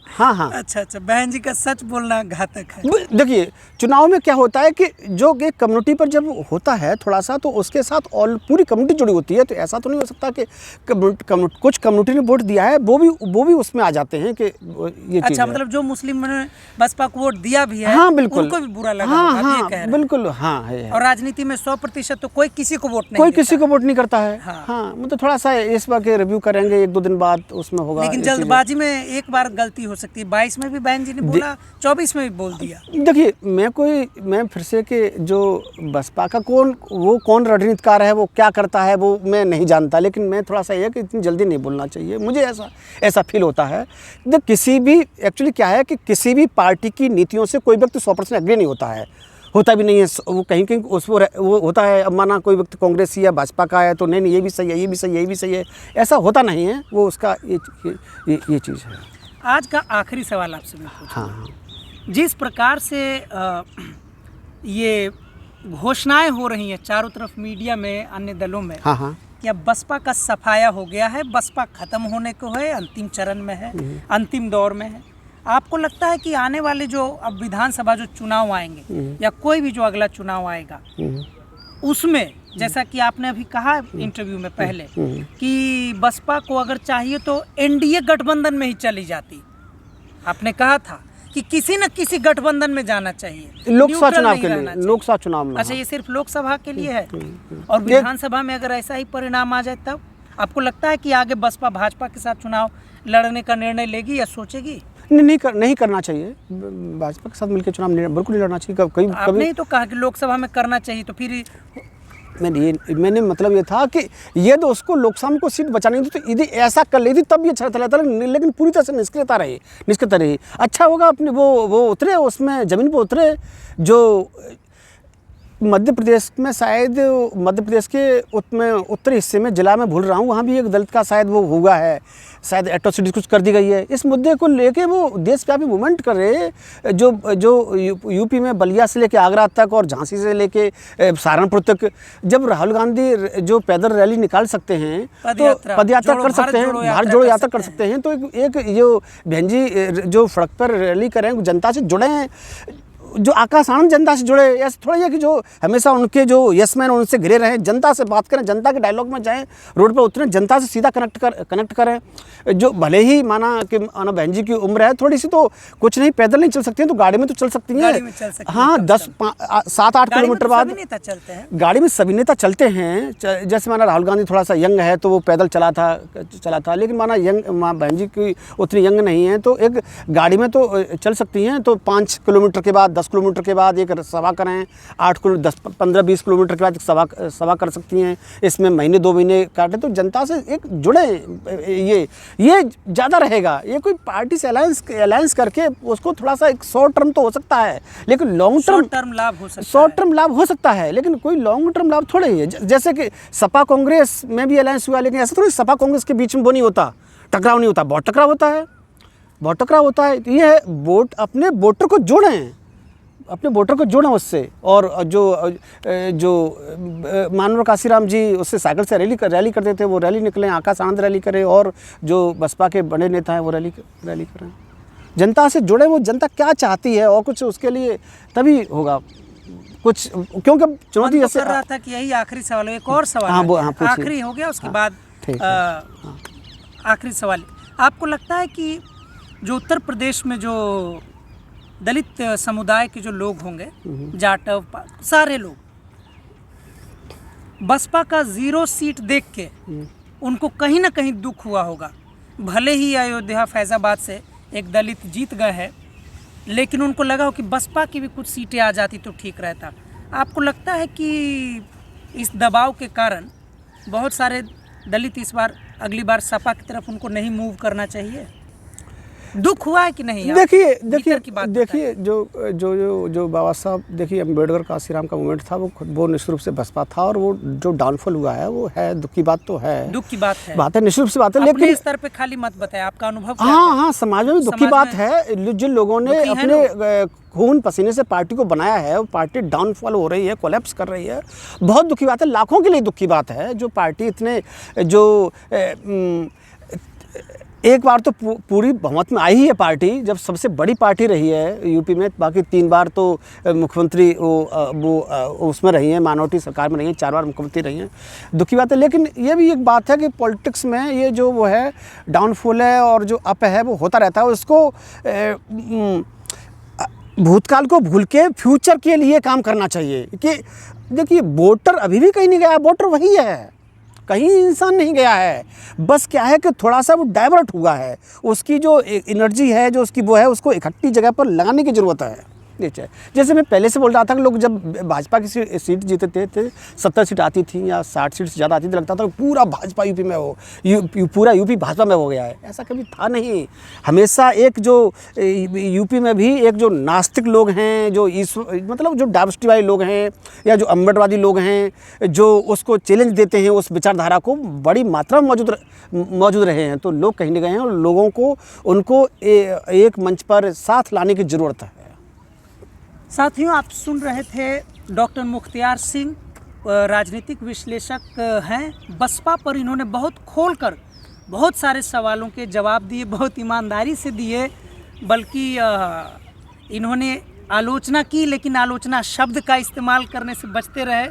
हाँ। अच्छा, बहन जी का सच बोलना घातक है। देखिए चुनाव में क्या होता है कि जो एक कम्युनिटी पर जब होता है थोड़ा सा, तो उसके साथ और पूरी कम्युनिटी जुड़ी होती है, तो ऐसा तो नहीं हो सकता कि कुछ कम्युनिटी ने वोट दिया है वो भी उसमें आ जाते हैं कि ये चीज़। अच्छा, मतलब जो मुस्लिम ने बसपा को वोट दिया भी है, हाँ बिल्कुल, उनको भी बुरा लगा। हाँ बिल्कुल, हाँ है। और राजनीति में 100% तो कोई किसी को वोट नहीं, कोई किसी को वोट नहीं करता है। हाँ, मतलब थोड़ा सा इस बार के रिव्यू करेंगे, 1-2 दिन बाद उसमें होगा। लेकिन जल्दबाजी में एक बार गलती हो सकती है। 22 में भी बहन जी ने बोला, 24 में भी बोल दिया। देखिए मैं फिर से कि जो बसपा का कौन रणनीतिकार है, वो क्या करता है, वो मैं नहीं जानता, लेकिन मैं थोड़ा सा ये कि इतनी जल्दी नहीं बोलना चाहिए, मुझे ऐसा फील होता है। किसी भी एक्चुअली क्या है कि किसी भी पार्टी की नीतियों से कोई व्यक्ति 100% एग्री नहीं होता भी नहीं है। वो कहीं उसको वो होता है, अब माना कोई व्यक्ति कांग्रेस या भाजपा का है तो नहीं ये भी सही है, ये भी सही है, ऐसा होता नहीं है। वो उसका ये चीज़ है। आज का आखिरी सवाल आपसे मैं पूछूं। हाँ। जिस प्रकार से ये घोषणाएं हो रही हैं चारों तरफ मीडिया में, अन्य दलों में, हाँ, क्या बसपा का सफाया हो गया है, बसपा खत्म होने को है, अंतिम चरण में है, अंतिम दौर में है? आपको लगता है कि आने वाले जो अब विधानसभा जो चुनाव आएंगे या कोई भी जो अगला चुनाव आएगा उसमें जैसा कि आपने अभी कहा इंटरव्यू में पहले कि बसपा को अगर चाहिए तो एनडीए गठबंधन में ही चली जाती। आपने कहा था कि किसी न किसी गठबंधन में जाना चाहिए, लोकसभा न्यूट्रल चुनाव नहीं के रहना लिए, चाहिए। लोकसभा चुनाव में। अच्छा, ये सिर्फ लोकसभा के लिए है और विधानसभा में अगर ऐसा ही परिणाम आ जाए तब आपको लगता है कि आगे बसपा भाजपा के साथ चुनाव लड़ने का निर्णय लेगी या सोचेगी? नहीं करना चाहिए। भाजपा के साथ मिलकर चुनाव बिल्कुल नहीं लड़ना चाहिए। कभी आपने ही तो कहा कि लोकसभा में करना चाहिए, तो फिर मैंने मतलब ये था कि ये तो उसको लोकसभा में को सीट बचानी थी, तो यदि ऐसा कर लेती तब ये अच्छा था, लेकिन पूरी तरह से निष्क्रियता रही। अच्छा होगा अपने वो उतरे, उसमें ज़मीन पर उतरे। जो मध्य प्रदेश में शायद मध्य प्रदेश के उत्तरी हिस्से में जिला में भूल रहा हूँ, वहाँ भी एक दलित का शायद वो हुआ है, शायद एट्रोसिटी कुछ कर दी गई है। इस मुद्दे को लेके वो देशव्यापी मूवमेंट कर रहे, जो यूपी में बलिया से लेके आगरा तक और झांसी से लेके सहारनपुर तक। जब राहुल गांधी जो पैदल रैली निकाल सकते हैं, तो पदयात्रा कर सकते हैं, भारत जोड़ो यात्रा कर सकते हैं, तो एक जो बहन जी जो सड़क पर रैली करें, जनता से जुड़े हैं, जो आकाश आनंद जनता से जुड़े। ऐसे थोड़ा है कि जो हमेशा उनके जो यसमैन उनसे घिरे रहें, जनता से बात करें, जनता के डायलॉग में जाएं, रोड पर उतरें, जनता से सीधा कनेक्ट करें। जो भले ही माना कि बहन जी की उम्र है थोड़ी सी, तो कुछ नहीं, पैदल नहीं चल सकती हैं तो गाड़ी में तो चल सकती हैं। हाँ, 7-8 किलोमीटर बाद गाड़ी में सभी नेता चलते हैं। जैसे माना राहुल गांधी थोड़ा सा यंग है तो वो पैदल चला था, लेकिन माना बहन जी की उतनी यंग नहीं है तो एक गाड़ी में तो चल सकती हैं। तो 5 किलोमीटर के बाद, 10 किलोमीटर के बाद एक सभा करें, 15-20 किलोमीटर के बाद एक सभा कर सकती हैं। इसमें महीने 2 महीने काटें तो जनता से एक जुड़े, ये ज़्यादा रहेगा। ये कोई पार्टी से अलायंस करके उसको थोड़ा सा एक शॉर्ट टर्म तो हो सकता है, लेकिन लॉन्ग टर्म लाभ हो सकता है, लेकिन कोई लॉन्ग टर्म लाभ थोड़े ही है। जैसे कि सपा कांग्रेस में भी अलायंस हुआ, लेकिन ऐसा थोड़ी सपा कांग्रेस के बीच में वो नहीं होता, टकराव नहीं होता, बहुत टकराव होता है। तो ये है वोट, अपने वोटर को जोड़ें उससे। और जो मानव काशीराम जी उससे साइकिल से रैली करते थे, वो रैली निकलें, आकाश आनंद रैली करें, और जो बसपा के बड़े नेता हैं वो रैली करें। जनता से जुड़े, वो जनता क्या चाहती है और कुछ उसके लिए तभी होगा कुछ। क्योंकि चुनौती जैसे कर रहा था कि यही आखिरी सवाल है, एक और सवाल आखिरी हो गया, उसके बाद आखिरी सवाल, आपको लगता है कि जो उत्तर प्रदेश में जो दलित समुदाय के जो लोग होंगे, जाटव, सारे लोग, बसपा का 0 सीट देख के उनको कहीं ना कहीं दुख हुआ होगा? भले ही अयोध्या फैजाबाद से एक दलित जीत गए हैं, लेकिन उनको लगा हो कि बसपा की भी कुछ सीटें आ जाती तो ठीक रहता। आपको लगता है कि इस दबाव के कारण बहुत सारे दलित इस बार अगली बार सपा की तरफ उनको नहीं मूव करना चाहिए? दुख हुआ है कि नहीं? देखिए जो बाबा साहब, देखिए अम्बेडकर काशीराम का मूवमेंट था, वो निश्चित रूप से बसपा था, और वो जो डाउनफॉल हुआ है वो है, दुख की बात तो है, निश्चित रूप से बात है। लेकिन इस स्तर पे खाली मत बताएं, आपका अनुभव। हाँ, समाज में दुख की बात है। जिन लोगों ने अपने खून पसीने से पार्टी को बनाया है, वो पार्टी डाउनफॉल हो रही है, कोलैप्स कर रही है, बहुत दुख की बात है। लाखों के लिए दुख की बात है। जो पार्टी इतने एक बार तो पूरी बहुमत में आई ही है पार्टी, जब सबसे बड़ी पार्टी रही है यूपी में। बाकी 3 बार तो मुख्यमंत्री वो उसमें रही हैं, माइनॉरिटी सरकार में रही हैं, 4 बार मुख्यमंत्री रही हैं, दुख की बात है। लेकिन ये भी एक बात है कि पॉलिटिक्स में ये जो वो है डाउनफॉल है और जो अप है वो होता रहता है। उसको भूतकाल को भूल के फ्यूचर के लिए काम करना चाहिए। कि देखिए, वोटर अभी भी कहीं नहीं गया, वोटर वही है, कहीं इंसान नहीं गया है। बस क्या है कि थोड़ा सा वो डाइवर्ट हुआ है, उसकी जो एनर्जी है, जो उसकी वो है, उसको इकट्ठी जगह पर लगाने की ज़रूरत है। जैसे मैं पहले से बोल रहा था कि लोग जब भाजपा की सीट जीतते थे, 70 सीट आती थी या 60 सीट से ज़्यादा आती थी, लगता था पूरा भाजपा यूपी में हो, पूरा यूपी भाजपा में हो गया है। ऐसा कभी था नहीं। हमेशा एक जो यूपी में भी एक जो नास्तिक लोग हैं, जो मतलब जो डाइवर्सिटी वाले लोग हैं, या जो अम्बेडवादी लोग हैं, जो उसको चैलेंज देते हैं, उस विचारधारा को बड़ी मात्रा में मौजूद रहे हैं। तो लोग कहीं नहीं गए हैं, और लोगों को उनको एक मंच पर साथ लाने की ज़रूरत है। साथियों, आप सुन रहे थे डॉक्टर मुख्तियार सिंह, राजनीतिक विश्लेषक हैं। बसपा पर इन्होंने बहुत खोलकर बहुत सारे सवालों के जवाब दिए, बहुत ईमानदारी से दिए, बल्कि इन्होंने आलोचना की, लेकिन आलोचना शब्द का इस्तेमाल करने से बचते रहे।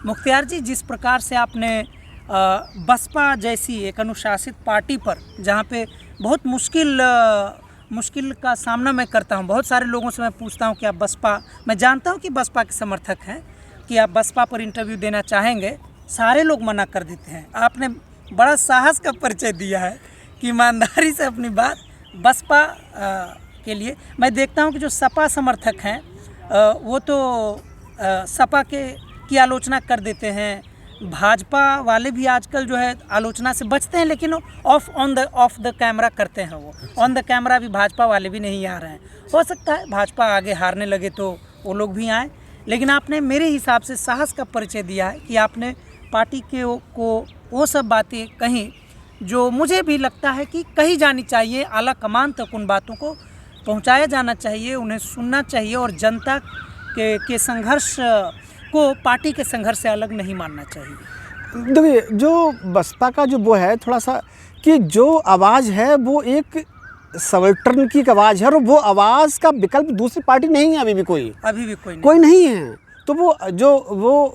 मुख्तियार जी, जिस प्रकार से आपने बसपा जैसी एक अनुशासित पार्टी पर, जहाँ पे बहुत मुश्किल का सामना मैं करता हूँ, बहुत सारे लोगों से मैं पूछता हूँ कि आप बसपा, मैं जानता हूँ कि बसपा के समर्थक हैं, कि आप बसपा पर इंटरव्यू देना चाहेंगे, सारे लोग मना कर देते हैं। आपने बड़ा साहस का परिचय दिया है कि ईमानदारी से अपनी बात बसपा के लिए। मैं देखता हूँ कि जो सपा समर्थक हैं वो तो सपा की आलोचना कर देते हैं, भाजपा वाले भी आजकल जो है आलोचना से बचते हैं, लेकिन ऑफ द कैमरा करते हैं। वो ऑन द कैमरा भी भाजपा वाले भी नहीं आ रहे हैं। हो सकता है भाजपा आगे हारने लगे तो वो लोग भी आए, लेकिन आपने मेरे हिसाब से साहस का परिचय दिया है कि आपने पार्टी को वो सब बातें कहीं जो मुझे भी लगता है कि कही जानी चाहिए, आला कमान तक उन बातों को पहुंचाया जाना चाहिए, उन्हें सुनना चाहिए और जनता के संघर्ष को पार्टी के संघर्ष से अलग नहीं मानना चाहिए। देखिए, जो बसपा का जो वो है थोड़ा सा कि जो आवाज़ है वो एक सबाल्टर्न की आवाज़ है, और वो आवाज़ का विकल्प दूसरी पार्टी नहीं है, अभी भी कोई नहीं है। तो वो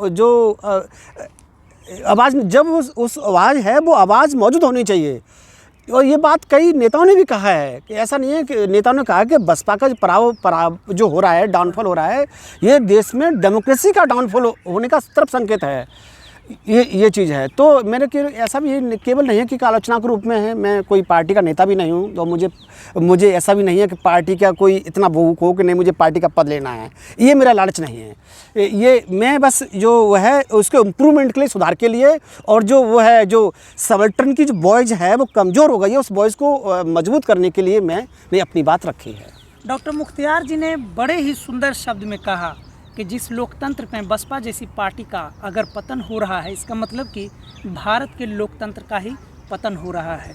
जो आवाज़, जब उस आवाज़ है, वो आवाज़ मौजूद होनी चाहिए। और ये बात कई नेताओं ने भी कहा है कि ऐसा नहीं है कि नेताओं ने कहा कि बसपा का जो जो हो रहा है, डाउनफॉल हो रहा है, ये देश में डेमोक्रेसी का डाउनफॉल होने का तरफ संकेत है। ये चीज़ है। तो मैंने ऐसा भी केवल नहीं है कि आलोचना के रूप में है, मैं कोई पार्टी का नेता भी नहीं हूँ, तो मुझे ऐसा भी नहीं है कि पार्टी का कोई इतना भूख हो कि नहीं मुझे पार्टी का पद लेना है। ये मेरा लालच नहीं है। ये मैं बस जो है उसके इम्प्रूवमेंट के लिए, सुधार के लिए, और जो वो है जो सबाल्टर्न की जो वॉइस है वो कमज़ोर हो गई है, उस वॉइस को मजबूत करने के लिए मैंने अपनी बात रखी है। डॉक्टर मुख्तियार जी ने बड़े ही सुंदर शब्द में कहा कि जिस लोकतंत्र में बसपा जैसी पार्टी का अगर पतन हो रहा है, इसका मतलब कि भारत के लोकतंत्र का ही पतन हो रहा है।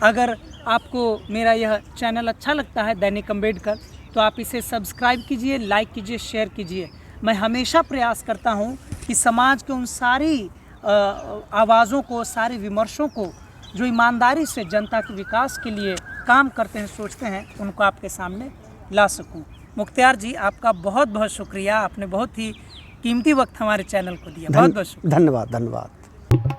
अगर आपको मेरा यह चैनल अच्छा लगता है, दैनिक अम्बेडकर, तो आप इसे सब्सक्राइब कीजिए, लाइक कीजिए, शेयर कीजिए। मैं हमेशा प्रयास करता हूँ कि समाज के उन सारी आवाज़ों को, सारे विमर्शों को जो ईमानदारी से जनता के विकास के लिए काम करते हैं, सोचते हैं, उनको आपके सामने ला सकूं। मुख्तियार जी, आपका बहुत बहुत शुक्रिया। आपने बहुत ही कीमती वक्त हमारे चैनल को दिया। बहुत बहुत शुक्रिया। धन्यवाद।